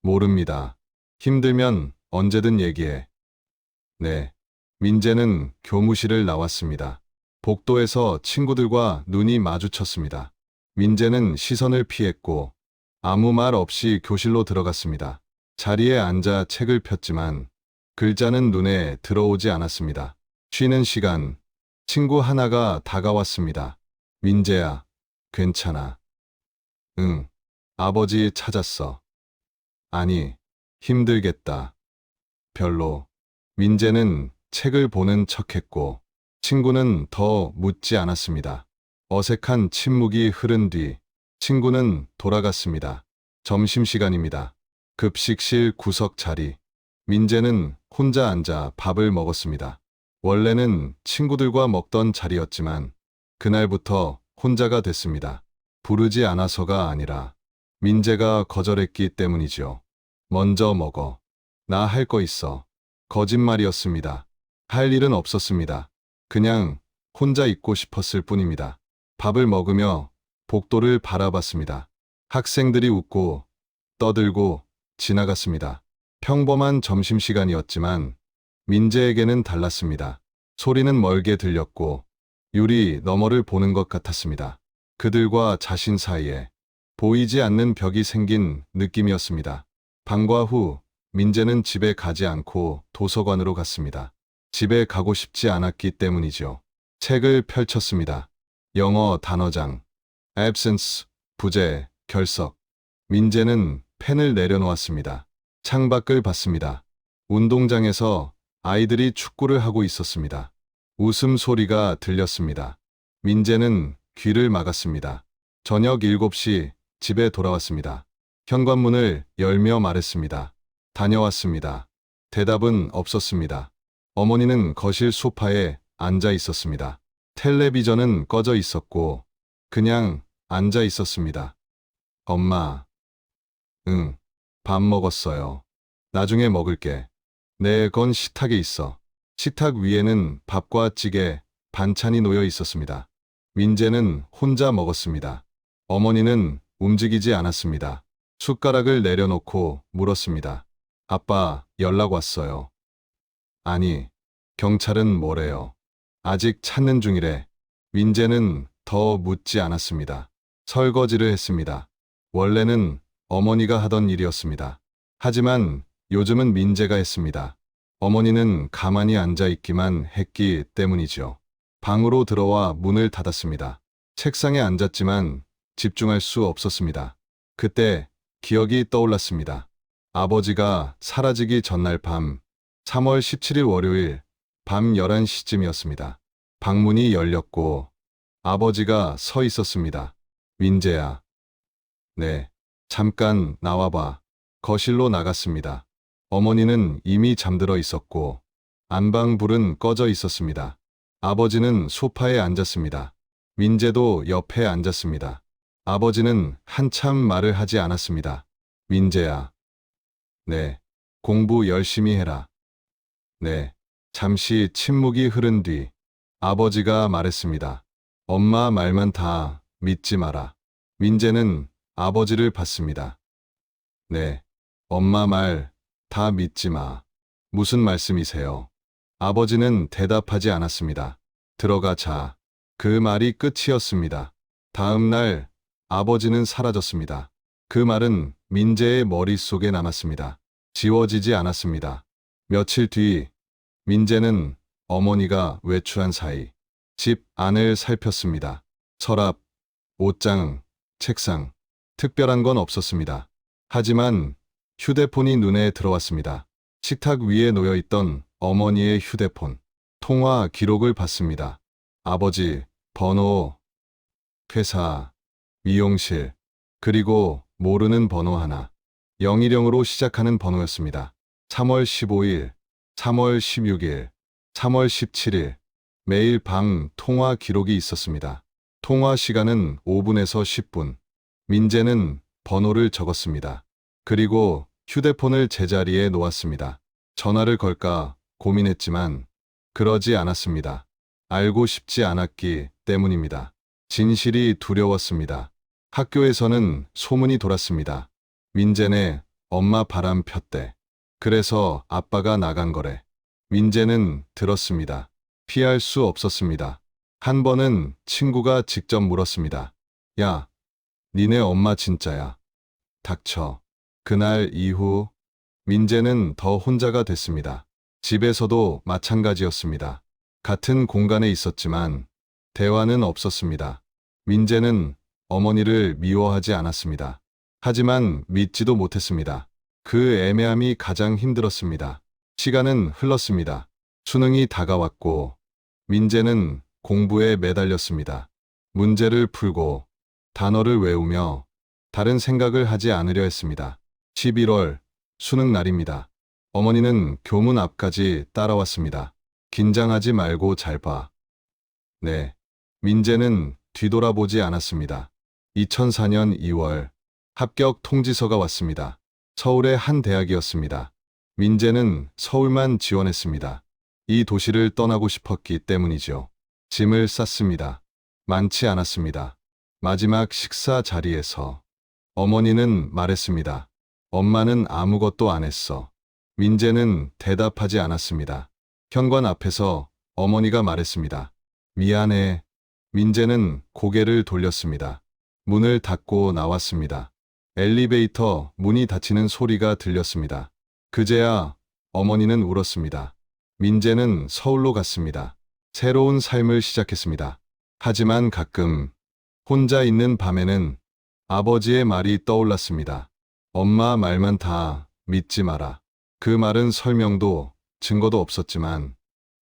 모릅니다. 힘들면 언제든 얘기해. 네. 민재는 교무실을 나왔습니다. 복도에서 친구들과 눈이 마주쳤습니다. 민재는 시선을 피했고 아무 말 없이 교실로 들어갔습니다. 자리에 앉아 책을 폈지만 글자는 눈에 들어오지 않았습니다. 쉬는 시간, 친구 하나가 다가왔습니다. 민재야, 괜찮아. 응, 아버지 찾았어. 아니, 힘들겠다. 별로. 민재는 책을 보는 척했고 친구는 더 묻지 않았습니다. 어색한 침묵이 흐른 뒤 친구는 돌아갔습니다. 점심시간입니다. 급식실 구석 자리. 민재는 혼자 앉아 밥을 먹었습니다. 원래는 친구들과 먹던 자리였지만 그날부터 혼자가 됐습니다. 부르지 않아서가 아니라 민재가 거절했기 때문이죠. 먼저 먹어. 나 할 거 있어. 거짓말이었습니다. 할 일은 없었습니다. 그냥 혼자 있고 싶었을 뿐입니다. 밥을 먹으며 복도를 바라봤습니다. 학생들이 웃고 떠들고 지나갔습니다. 평범한 점심시간이었지만 민재에게는 달랐습니다. 소리는 멀게 들렸고 유리 너머를 보는 것 같았습니다. 그들과 자신 사이에 보이지 않는 벽이 생긴 느낌이었습니다. 방과 후 민재는 집에 가지 않고 도서관으로 갔습니다. 집에 가고 싶지 않았기 때문이죠. 책을 펼쳤습니다. 영어 단어장, absence, 부재, 결석. 민재는 펜을 내려놓았습니다. 창밖을 봤습니다. 운동장에서 아이들이 축구를 하고 있었습니다. 웃음소리가 들렸습니다. 민재는 귀를 막았습니다. 저녁 7시 집에 돌아왔습니다. 현관문을 열며 말했습니다. 다녀왔습니다. 대답은 없었습니다. 어머니는 거실 소파에 앉아 있었습니다. 텔레비전은 꺼져 있었고 그냥 앉아 있었습니다. 엄마. 응. 밥 먹었어요. 나중에 먹을게. 네, 건 식탁에 있어. 식탁 위에는 밥과 찌개, 반찬이 놓여 있었습니다. 민재는 혼자 먹었습니다. 어머니는 움직이지 않았습니다. 숟가락을 내려놓고 물었습니다. 아빠, 연락 왔어요. 아니, 경찰은 뭐래요? 아직 찾는 중이래. 민재는 더 묻지 않았습니다. 설거지를 했습니다. 원래는 어머니가 하던 일이었습니다. 하지만 요즘은 민재가 했습니다. 어머니는 가만히 앉아 있기만 했기 때문이죠. 방으로 들어와 문을 닫았습니다. 책상에 앉았지만 집중할 수 없었습니다. 그때 기억이 떠올랐습니다. 아버지가 사라지기 전날 밤, 3월 17일 월요일 밤 11시쯤이었습니다. 방문이 열렸고 아버지가 서 있었습니다. 민재야. 네, 잠깐 나와봐. 거실로 나갔습니다. 어머니는 이미 잠들어 있었고 안방 불은 꺼져 있었습니다. 아버지는 소파에 앉았습니다. 민재도 옆에 앉았습니다. 아버지는 한참 말을 하지 않았습니다. 민재야. 네, 공부 열심히 해라. 네. 잠시 침묵이 흐른 뒤 아버지가 말했습니다. 엄마 말만 다 믿지 마라. 민재는 아버지를 봤습니다. 네, 엄마 말 다 믿지 마. 무슨 말씀이세요? 아버지는 대답하지 않았습니다. 들어가 자. 그 말이 끝이었습니다. 다음 날 아버지는 사라졌습니다. 그 말은 민재의 머릿속에 남았습니다. 지워지지 않았습니다. 며칠 뒤 민재는 어머니가 외출한 사이 집 안을 살폈습니다. 서랍, 옷장, 책상, 특별한 건 없었습니다. 하지만 휴대폰이 눈에 들어왔습니다. 식탁 위에 놓여있던 어머니의 휴대폰, 통화 기록을 봤습니다. 아버지, 번호, 회사, 미용실, 그리고 모르는 번호 하나. 010으로 시작하는 번호였습니다. 3월 15일, 3월 16일, 3월 17일, 매일 밤 통화 기록이 있었습니다. 통화 시간은 5분에서 10분. 민재는 번호를 적었습니다. 그리고 휴대폰을 제자리에 놓았습니다. 전화를 걸까 고민했지만 그러지 않았습니다. 알고 싶지 않았기 때문입니다. 진실이 두려웠습니다. 학교에서는 소문이 돌았습니다. 민재네 엄마 바람 폈대. 그래서 아빠가 나간 거래. 민재는 들었습니다. 피할 수 없었습니다. 한 번은 친구가 직접 물었습니다. 야, 니네 엄마 진짜야. 닥쳐. 그날 이후 민재는 더 혼자가 됐습니다. 집에서도 마찬가지였습니다. 같은 공간에 있었지만 대화는 없었습니다. 민재는 어머니를 미워하지 않았습니다. 하지만 믿지도 못했습니다. 그 애매함이 가장 힘들었습니다. 시간은 흘렀습니다. 수능이 다가왔고 민재는 공부에 매달렸습니다. 문제를 풀고 단어를 외우며 다른 생각을 하지 않으려 했습니다. 11월 수능 날입니다. 어머니는 교문 앞까지 따라왔습니다. 긴장하지 말고 잘 봐. 네. 민재는 뒤돌아보지 않았습니다. 2004년 2월 합격 통지서가 왔습니다. 서울의 한 대학이었습니다. 민재는 서울만 지원했습니다. 이 도시를 떠나고 싶었기 때문이죠. 짐을 쌌습니다. 많지 않았습니다. 마지막 식사 자리에서 어머니는 말했습니다. 엄마는 아무것도 안 했어. 민재는 대답하지 않았습니다. 현관 앞에서 어머니가 말했습니다. 미안해. 민재는 고개를 돌렸습니다. 문을 닫고 나왔습니다. 엘리베이터 문이 닫히는 소리가 들렸습니다. 그제야 어머니는 울었습니다. 민재는 서울로 갔습니다. 새로운 삶을 시작했습니다. 하지만 가끔 혼자 있는 밤에는 아버지의 말이 떠올랐습니다. 엄마 말만 다 믿지 마라. 그 말은 설명도 증거도 없었지만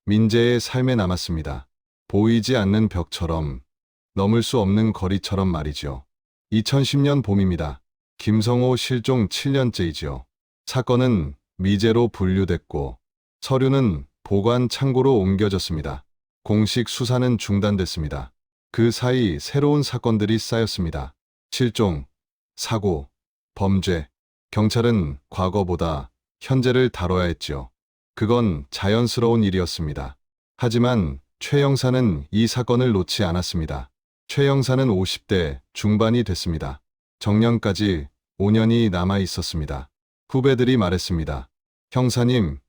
민재의 삶에 남았습니다. 보이지 않는 벽처럼, 넘을 수 없는 거리처럼 말이죠. 2010년 봄입니다. 김성호 실종 7년째이지요. 사건은 미제로 분류됐고 서류는 보관 창고로 옮겨졌습니다. 공식 수사는 중단됐습니다. 그 사이 새로운 사건들이 쌓였습니다. 실종, 사고, 범죄. 경찰은 과거보다 현재를 다뤄야 했죠. 그건 자연스러운 일이었습니다. 하지만 최 형사는 이 사건을 놓지 않았습니다. 최 형사는 50대 중반이 됐습니다. 정년까지 5년이 남아 있었습니다. 후배들이 말했습니다. 형사님,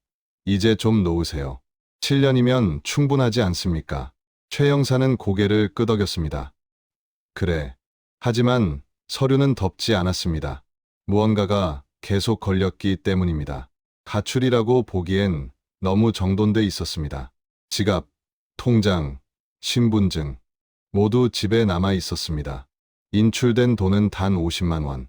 이제 좀 놓으세요. 7년이면 충분하지 않습니까? 최 형사는 고개를 끄덕였습니다. 그래. 하지만 서류는 덮지 않았습니다. 무언가가 계속 걸렸기 때문입니다. 가출이라고 보기엔 너무 정돈돼 있었습니다. 지갑, 통장, 신분증 모두 집에 남아 있었습니다. 인출된 돈은 단 50만 원.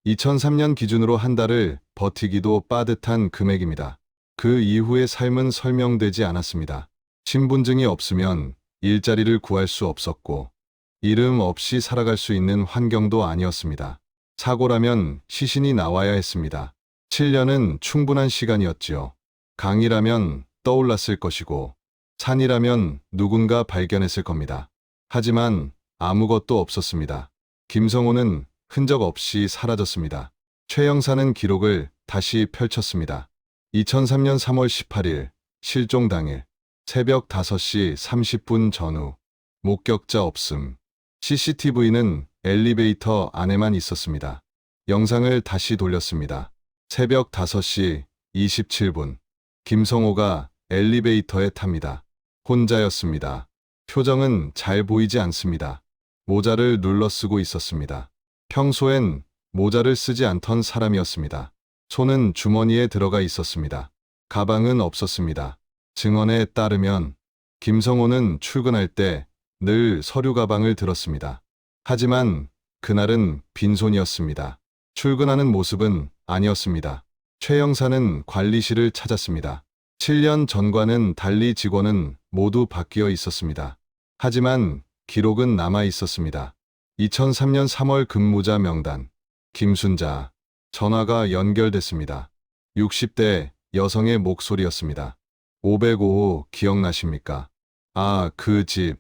2003년 기준으로 한 달을 버티기도 빠듯한 금액입니다. 그 이후의 삶은 설명되지 않았습니다. 신분증이 없으면 일자리를 구할 수 없었고 이름 없이 살아갈 수 있는 환경도 아니었습니다. 사고라면 시신이 나와야 했습니다. 7년은 충분한 시간이었지요. 강이라면 떠올랐을 것이고 산이라면 누군가 발견했을 겁니다. 하지만 아무것도 없었습니다. 김성호는 흔적 없이 사라졌습니다. 최 형사는 기록을 다시 펼쳤습니다. 2003년 3월 18일 실종 당일 새벽 5시 30분 전후 목격자 없음. CCTV는 엘리베이터 안에만 있었습니다. 영상을 다시 돌렸습니다. 새벽 5시 27분 김성호가 엘리베이터에 탑니다. 혼자였습니다. 표정은 잘 보이지 않습니다. 모자를 눌러 쓰고 있었습니다. 평소엔 모자를 쓰지 않던 사람이었습니다. 손은 주머니에 들어가 있었습니다. 가방은 없었습니다. 증언에 따르면 김성호는 출근할 때 늘 서류 가방을 들었습니다. 하지만 그날은 빈손이었습니다. 출근하는 모습은 아니었습니다. 최 형사는 관리실을 찾았습니다. 7년 전과는 달리 직원은 모두 바뀌어 있었습니다. 하지만 기록은 남아 있었습니다. 2003년 3월 근무자 명단. 김순자. 전화가 연결됐습니다. 60대 여성의 목소리였습니다. 505호 기억나십니까? 아, 그 집.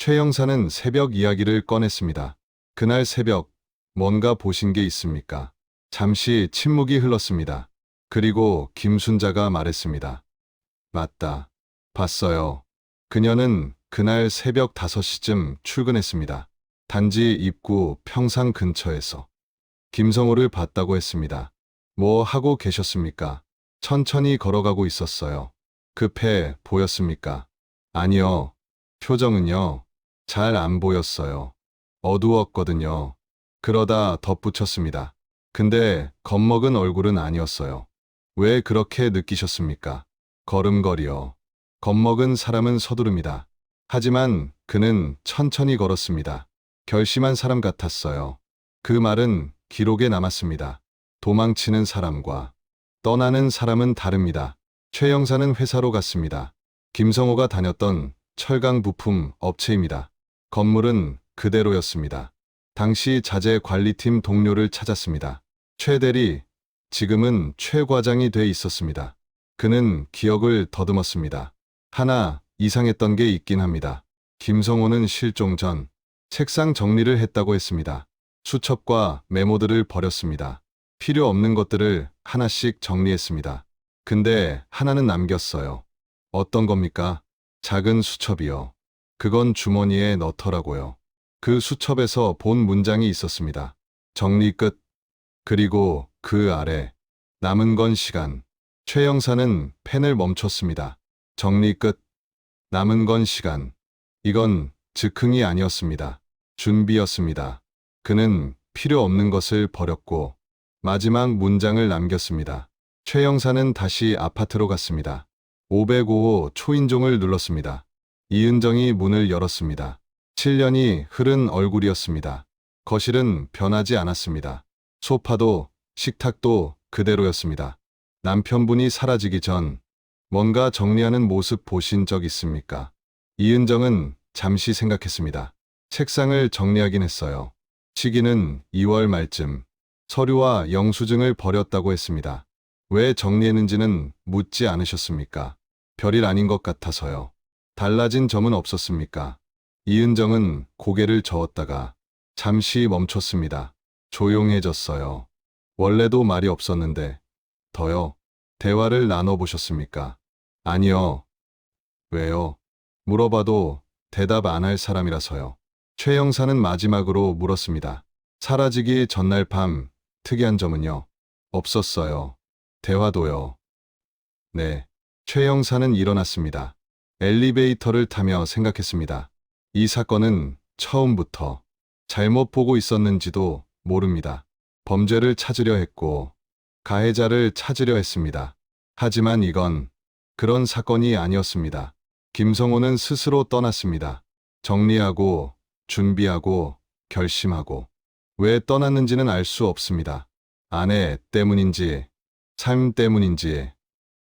최 형사는 새벽 이야기를 꺼냈습니다. 그날 새벽 뭔가 보신 게 있습니까? 잠시 침묵이 흘렀습니다. 그리고 김순자가 말했습니다. 맞다. 봤어요. 그녀는 그날 새벽 5시쯤 출근했습니다. 단지 입구 평상 근처에서 김성호를 봤다고 했습니다. 뭐 하고 계셨습니까? 천천히 걸어가고 있었어요. 급해 보였습니까? 아니요. 표정은요. 잘 안 보였어요. 어두웠거든요. 그러다 덧붙였습니다. 근데 겁먹은 얼굴은 아니었어요. 왜 그렇게 느끼셨습니까? 걸음걸이요. 겁먹은 사람은 서두릅니다. 하지만 그는 천천히 걸었습니다. 결심한 사람 같았어요. 그 말은 기록에 남았습니다. 도망치는 사람과 떠나는 사람은 다릅니다. 최 형사는 회사로 갔습니다. 김성호가 다녔던 철강 부품 업체입니다. 건물은 그대로였습니다. 당시 자재 관리팀 동료를 찾았습니다. 최 대리, 지금은 최 과장이 돼 있었습니다. 그는 기억을 더듬었습니다. 하나 이상했던 게 있긴 합니다. 김성호는 실종 전 책상 정리를 했다고 했습니다. 수첩과 메모들을 버렸습니다. 필요 없는 것들을 하나씩 정리했습니다. 근데 하나는 남겼어요. 어떤 겁니까? 작은 수첩이요. 그건 주머니에 넣더라고요. 그 수첩에서 본 문장이 있었습니다. 정리 끝. 그리고 그 아래 남은 건 시간. 최 형사는 펜을 멈췄습니다. 정리 끝. 남은 건 시간. 이건 즉흥이 아니었습니다. 준비였습니다. 그는 필요 없는 것을 버렸고 마지막 문장을 남겼습니다. 최 형사는 다시 아파트로 갔습니다. 505호 초인종을 눌렀습니다. 이은정이 문을 열었습니다. 7년이 흐른 얼굴이었습니다. 거실은 변하지 않았습니다. 소파도 식탁도 그대로였습니다. 남편분이 사라지기 전 뭔가 정리하는 모습 보신 적 있습니까? 이은정은 잠시 생각했습니다. 책상을 정리하긴 했어요. 시기는 2월 말쯤 서류와 영수증을 버렸다고 했습니다. 왜 정리했는지는 묻지 않으셨습니까? 별일 아닌 것 같아서요. 달라진 점은 없었습니까? 이은정은 고개를 저었다가 잠시 멈췄습니다. 조용해졌어요. 원래도 말이 없었는데 더요. 대화를 나눠보셨습니까? 아니요. 왜요? 물어봐도 대답 안 할 사람이라서요. 최 형사는 마지막으로 물었습니다. 사라지기 전날 밤 특이한 점은요? 없었어요. 대화도요. 네. 최 형사는 일어났습니다. 엘리베이터를 타며 생각했습니다. 이 사건은 처음부터 잘못 보고 있었는지도 모릅니다. 범죄를 찾으려 했고 가해자를 찾으려 했습니다. 하지만 이건 그런 사건이 아니었습니다. 김성호는 스스로 떠났습니다. 정리하고 준비하고 결심하고 왜 떠났는지는 알 수 없습니다. 아내 때문인지 삶 때문인지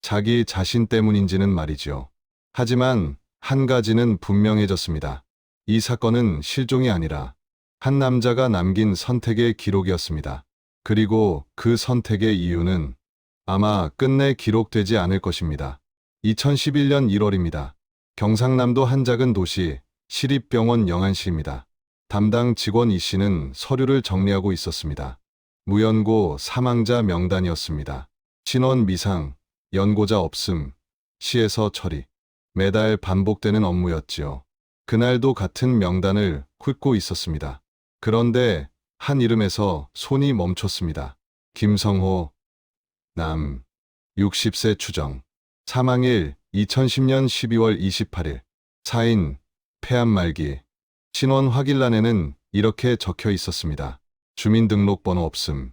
자기 자신 때문인지는 말이죠. 하지만 한 가지는 분명해졌습니다. 이 사건은 실종이 아니라 한 남자가 남긴 선택의 기록이었습니다. 그리고 그 선택의 이유는 아마 끝내 기록되지 않을 것입니다. 2011년 1월입니다. 경상남도 한 작은 도시 시립병원 영안실입니다. 담당 직원 이 씨는 서류를 정리하고 있었습니다. 무연고 사망자 명단이었습니다. 신원 미상, 연고자 없음, 시에서 처리. 매달 반복되는 업무였지요. 그날도 같은 명단을 훑고 있었습니다. 그런데 한 이름에서 손이 멈췄습니다. 김성호, 남, 60세 추정. 사망일 2010년 12월 28일. 사인, 폐암 말기. 신원 확인란에는 이렇게 적혀 있었습니다. 주민등록번호 없음.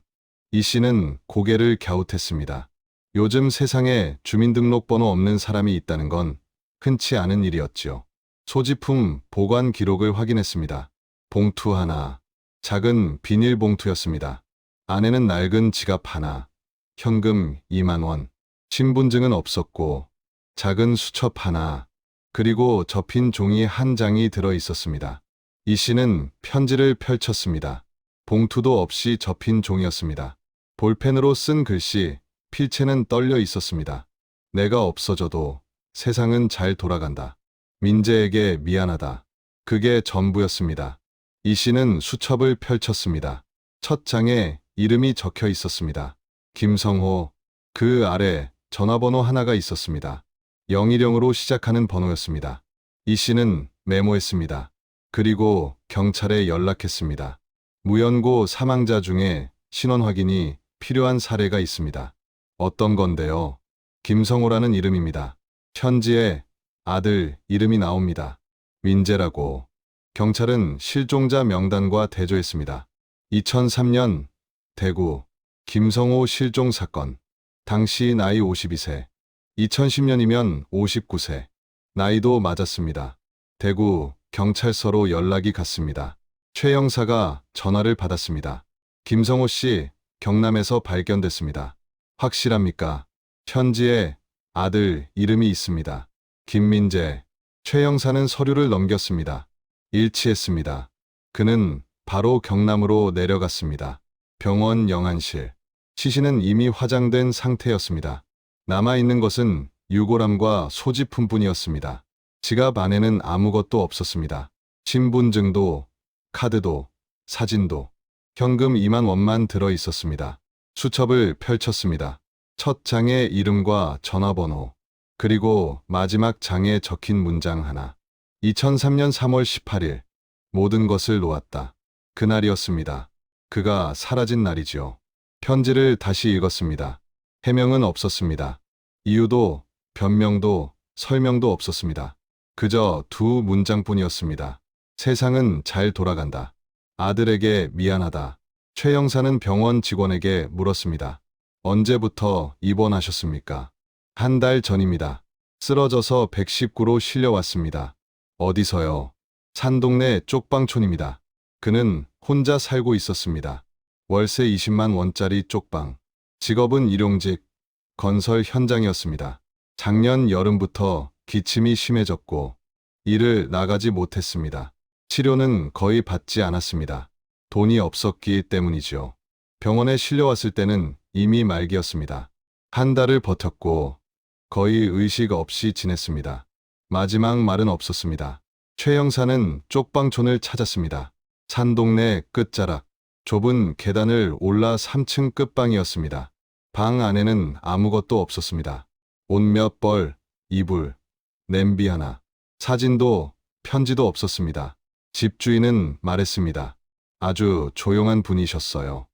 이 씨는 고개를 갸웃했습니다. 요즘 세상에 주민등록번호 없는 사람이 있다는 건 흔치 않은 일이었지요. 소지품 보관 기록을 확인했습니다. 봉투 하나, 작은 비닐봉투였습니다. 안에는 낡은 지갑 하나, 현금 2만 원, 신분증은 없었고 작은 수첩 하나, 그리고 접힌 종이 한 장이 들어 있었습니다. 이 씨는 편지를 펼쳤습니다. 봉투도 없이 접힌 종이었습니다. 볼펜으로 쓴 글씨, 필체는 떨려 있었습니다. 내가 없어져도 세상은 잘 돌아간다. 민재에게 미안하다. 그게 전부였습니다. 이 씨는 수첩을 펼쳤습니다. 첫 장에 이름이 적혀 있었습니다. 김성호. 그 아래 전화번호 하나가 있었습니다. 010으로 시작하는 번호였습니다. 이 씨는 메모했습니다. 그리고 경찰에 연락했습니다. 무연고 사망자 중에 신원 확인이 필요한 사례가 있습니다. 어떤 건데요? 김성호라는 이름입니다. 편지에 아들 이름이 나옵니다. 민재라고. 경찰은 실종자 명단과 대조했습니다. 2003년 대구 김성호 실종 사건. 당시 나이 52세. 2010년이면 59세. 나이도 맞았습니다. 대구 경찰서로 연락이 갔습니다. 최 형사가 전화를 받았습니다. 김성호 씨, 경남에서 발견됐습니다. 확실합니까? 편지에 아들 이름이 있습니다. 김민재. 최 형사는 서류를 넘겼습니다. 일치했습니다. 그는 바로 경남으로 내려갔습니다. 병원 영안실. 시신은 이미 화장된 상태였습니다. 남아있는 것은 유골함과 소지품뿐이었습니다. 지갑 안에는 아무것도 없었습니다. 신분증도, 카드도, 사진도, 현금 2만 원만 들어 있었습니다. 수첩을 펼쳤습니다. 첫 장에 이름과 전화번호, 그리고 마지막 장에 적힌 문장 하나. 2003년 3월 18일, 모든 것을 놓았다. 그날이었습니다. 그가 사라진 날이지요. 편지를 다시 읽었습니다. 해명은 없었습니다. 이유도, 변명도, 설명도 없었습니다. 그저 두 문장뿐이었습니다. 세상은 잘 돌아간다. 아들에게 미안하다. 최 형사는 병원 직원에게 물었습니다. 언제부터 입원하셨습니까? 한 달 전입니다. 쓰러져서 119로 실려왔습니다. 어디서요? 산동네 쪽방촌입니다. 그는 혼자 살고 있었습니다. 월세 20만 원짜리 쪽방. 직업은 일용직, 건설 현장이었습니다. 작년 여름부터 기침이 심해졌고 일을 나가지 못했습니다. 치료는 거의 받지 않았습니다. 돈이 없었기 때문이지요. 병원에 실려왔을 때는 이미 말기였습니다. 한 달을 버텼고 거의 의식 없이 지냈습니다. 마지막 말은 없었습니다. 최 형사는 쪽방촌을 찾았습니다. 산동네 끝자락, 좁은 계단을 올라 3층 끝방이었습니다. 방 안에는 아무것도 없었습니다. 옷 몇 벌, 이불, 냄비 하나, 사진도 편지도 없었습니다. 집주인은 말했습니다. 아주 조용한 분이셨어요.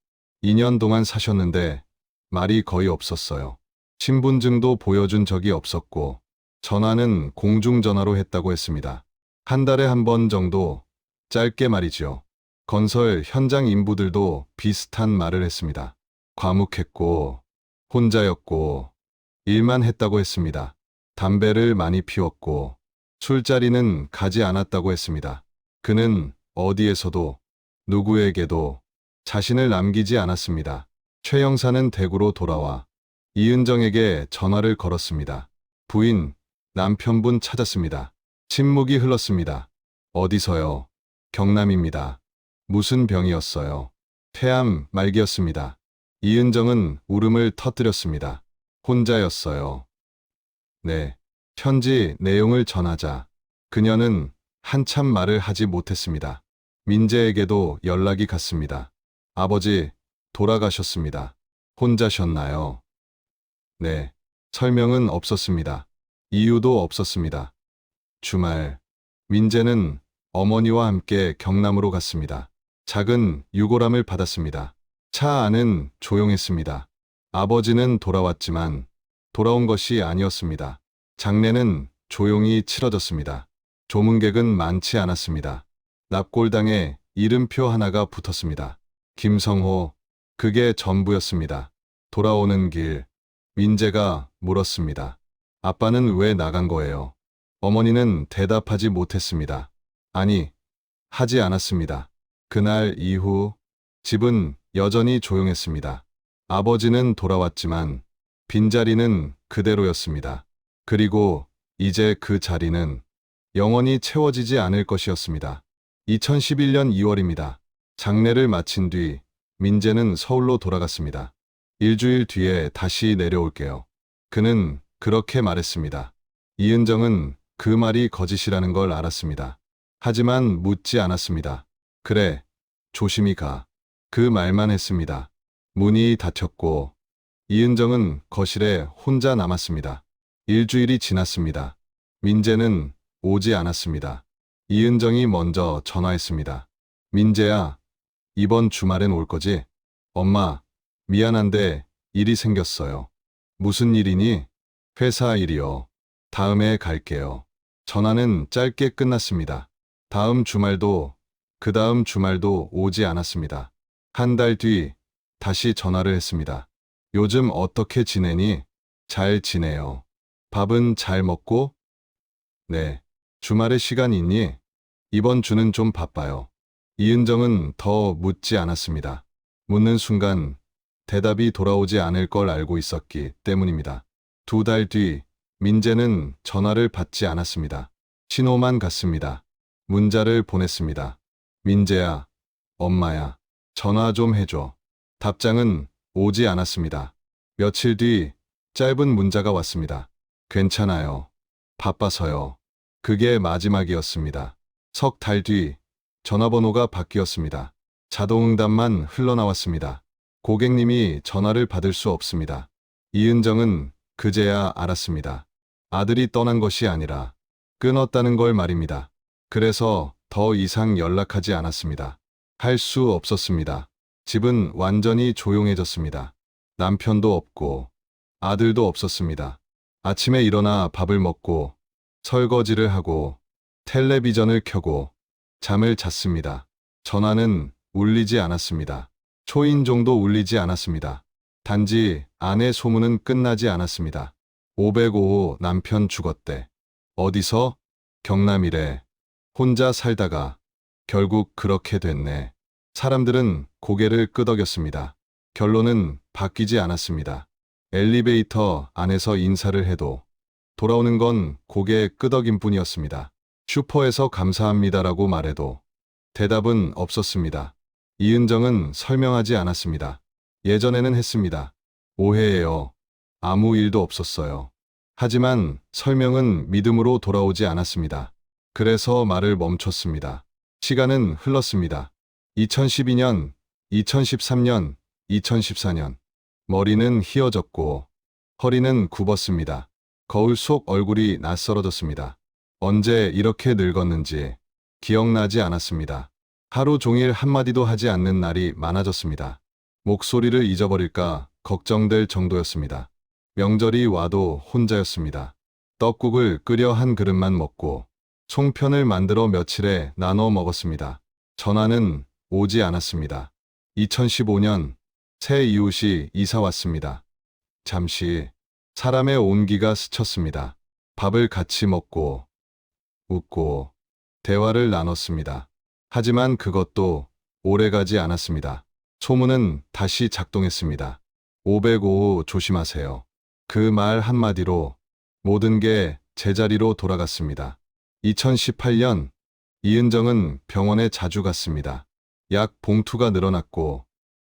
2년 동안 사셨는데 말이 거의 없었어요. 신분증도 보여준 적이 없었고 전화는 공중전화로 했다고 했습니다. 한 달에 한 번 정도, 짧게 말이지요. 건설 현장 인부들도 비슷한 말을 했습니다. 과묵했고 혼자였고 일만 했다고 했습니다. 담배를 많이 피웠고 술자리는 가지 않았다고 했습니다. 그는 어디에서도 누구에게도 자신을 남기지 않았습니다. 최 형사는 대구로 돌아와 이은정에게 전화를 걸었습니다. 부인, 남편분 찾았습니다. 침묵이 흘렀습니다. 어디서요? 경남입니다. 무슨 병이었어요? 폐암 말기였습니다. 이은정은 울음을 터뜨렸습니다. 혼자였어요. 네. 편지 내용을 전하자 그녀는 한참 말을 하지 못했습니다. 민재에게도 연락이 갔습니다. 아버지, 돌아가셨습니다. 혼자셨나요? 네. 설명은 없었습니다. 이유도 없었습니다. 주말, 민재는 어머니와 함께 경남으로 갔습니다. 작은 유골함을 받았습니다. 차 안은 조용했습니다. 아버지는 돌아왔지만 돌아온 것이 아니었습니다. 장례는 조용히 치러졌습니다. 조문객은 많지 않았습니다. 납골당에 이름표 하나가 붙었습니다. 김성호, 그게 전부였습니다. 돌아오는 길, 민재가 물었습니다. 아빠는 왜 나간 거예요? 어머니는 대답하지 못했습니다. 아니, 하지 않았습니다. 그날 이후 집은 여전히 조용했습니다. 아버지는 돌아왔지만 빈자리는 그대로였습니다. 그리고 이제 그 자리는 영원히 채워지지 않을 것이었습니다. 2011년 2월입니다. 장례를 마친 뒤 민재는 서울로 돌아갔습니다. 일주일 뒤에 다시 내려올게요. 그는 그렇게 말했습니다. 이은정은 그 말이 거짓이라는 걸 알았습니다. 하지만 묻지 않았습니다. 그래, 조심히 가. 그 말만 했습니다. 문이 닫혔고 이은정은 거실에 혼자 남았습니다. 일주일이 지났습니다. 민재는 오지 않았습니다. 이은정이 먼저 전화했습니다. 민재야, 이번 주말엔 올 거지? 엄마, 미안한데 일이 생겼어요. 무슨 일이니? 회사 일이요. 다음에 갈게요. 전화는 짧게 끝났습니다. 다음 주말도, 그 다음 주말도 오지 않았습니다. 한 달 뒤 다시 전화를 했습니다. 요즘 어떻게 지내니? 잘 지내요. 밥은 잘 먹고? 네. 주말에 시간 있니? 이번 주는 좀 바빠요. 이은정은 더 묻지 않았습니다. 묻는 순간 대답이 돌아오지 않을 걸 알고 있었기 때문입니다. 2달 뒤 민재는 전화를 받지 않았습니다. 신호만 갔습니다. 문자를 보냈습니다. 민재야, 엄마야, 전화 좀 해줘. 답장은 오지 않았습니다. 며칠 뒤 짧은 문자가 왔습니다. 괜찮아요. 바빠서요. 그게 마지막이었습니다. 석 달 뒤 전화번호가 바뀌었습니다. 자동응답만 흘러나왔습니다. 고객님이 전화를 받을 수 없습니다. 이은정은 그제야 알았습니다. 아들이 떠난 것이 아니라 끊었다는 걸 말입니다. 그래서 더 이상 연락하지 않았습니다. 할 수 없었습니다. 집은 완전히 조용해졌습니다. 남편도 없고 아들도 없었습니다. 아침에 일어나 밥을 먹고 설거지를 하고 텔레비전을 켜고 잠을 잤습니다. 전화는 울리지 않았습니다. 초인종도 울리지 않았습니다. 단지 아내 소문은 끝나지 않았습니다. 505호 남편 죽었대. 어디서? 경남이래. 혼자 살다가 결국 그렇게 됐네. 사람들은 고개를 끄덕였습니다. 결론은 바뀌지 않았습니다. 엘리베이터 안에서 인사를 해도 돌아오는 건 고개 끄덕임 뿐이었습니다. 슈퍼에서 감사합니다라고 말해도 대답은 없었습니다. 이은정은 설명하지 않았습니다. 예전에는 했습니다. 오해예요. 아무 일도 없었어요. 하지만 설명은 믿음으로 돌아오지 않았습니다. 그래서 말을 멈췄습니다. 시간은 흘렀습니다. 2012년, 2013년, 2014년. 머리는 휘어졌고 허리는 굽었습니다. 거울 속 얼굴이 낯설어졌습니다. 언제 이렇게 늙었는지 기억나지 않았습니다. 하루 종일 한마디도 하지 않는 날이 많아졌습니다. 목소리를 잊어버릴까 걱정될 정도였습니다. 명절이 와도 혼자였습니다. 떡국을 끓여 한 그릇만 먹고 송편을 만들어 며칠에 나눠 먹었습니다. 전화는 오지 않았습니다. 2015년 새 이웃이 이사 왔습니다. 잠시 사람의 온기가 스쳤습니다. 밥을 같이 먹고 웃고 대화를 나눴습니다. 하지만 그것도 오래가지 않았습니다. 소문은 다시 작동했습니다. 505호 조심하세요. 그 말 한마디로 모든 게 제자리로 돌아갔습니다. 2018년 이은정은 병원에 자주 갔습니다. 약 봉투가 늘어났고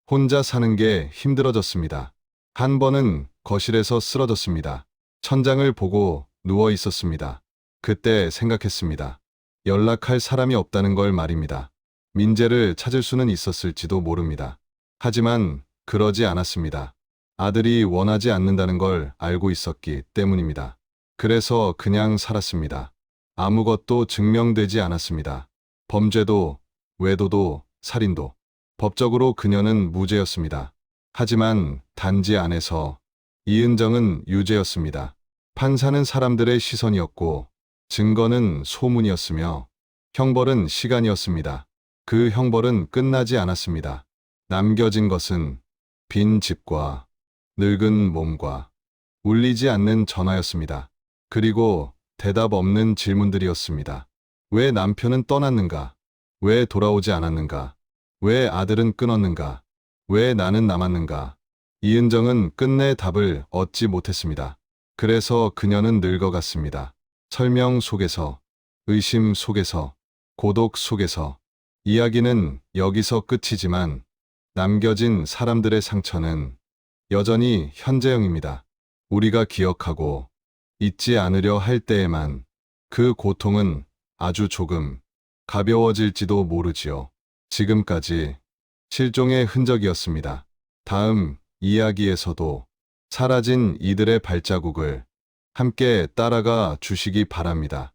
혼자 사는 게 힘들어졌습니다. 한 번은 거실에서 쓰러졌습니다. 천장을 보고 누워 있었습니다. 그때 생각했습니다. 연락할 사람이 없다는 걸 말입니다. 민재를 찾을 수는 있었을지도 모릅니다. 하지만 그러지 않았습니다. 아들이 원하지 않는다는 걸 알고 있었기 때문입니다. 그래서 그냥 살았습니다. 아무것도 증명되지 않았습니다. 범죄도, 외도도, 살인도. 법적으로 그녀는 무죄였습니다. 하지만 단지 안에서 이은정은 유죄였습니다. 판사는 사람들의 시선이었고 증거는 소문이었으며 형벌은 시간이었습니다. 그 형벌은 끝나지 않았습니다. 남겨진 것은 빈 집과 늙은 몸과 울리지 않는 전화였습니다. 그리고 대답 없는 질문들이었습니다. 왜 남편은 떠났는가? 왜 돌아오지 않았는가? 왜 아들은 끊었는가? 왜 나는 남았는가? 이은정은 끝내 답을 얻지 못했습니다. 그래서 그녀는 늙어갔습니다. 설명 속에서, 의심 속에서, 고독 속에서. 이야기는 여기서 끝이지만 남겨진 사람들의 상처는 여전히 현재형입니다. 우리가 기억하고 잊지 않으려 할 때에만 그 고통은 아주 조금 가벼워질지도 모르지요. 지금까지 실종의 흔적이었습니다. 다음 이야기에서도 사라진 이들의 발자국을 함께 따라가 주시기 바랍니다.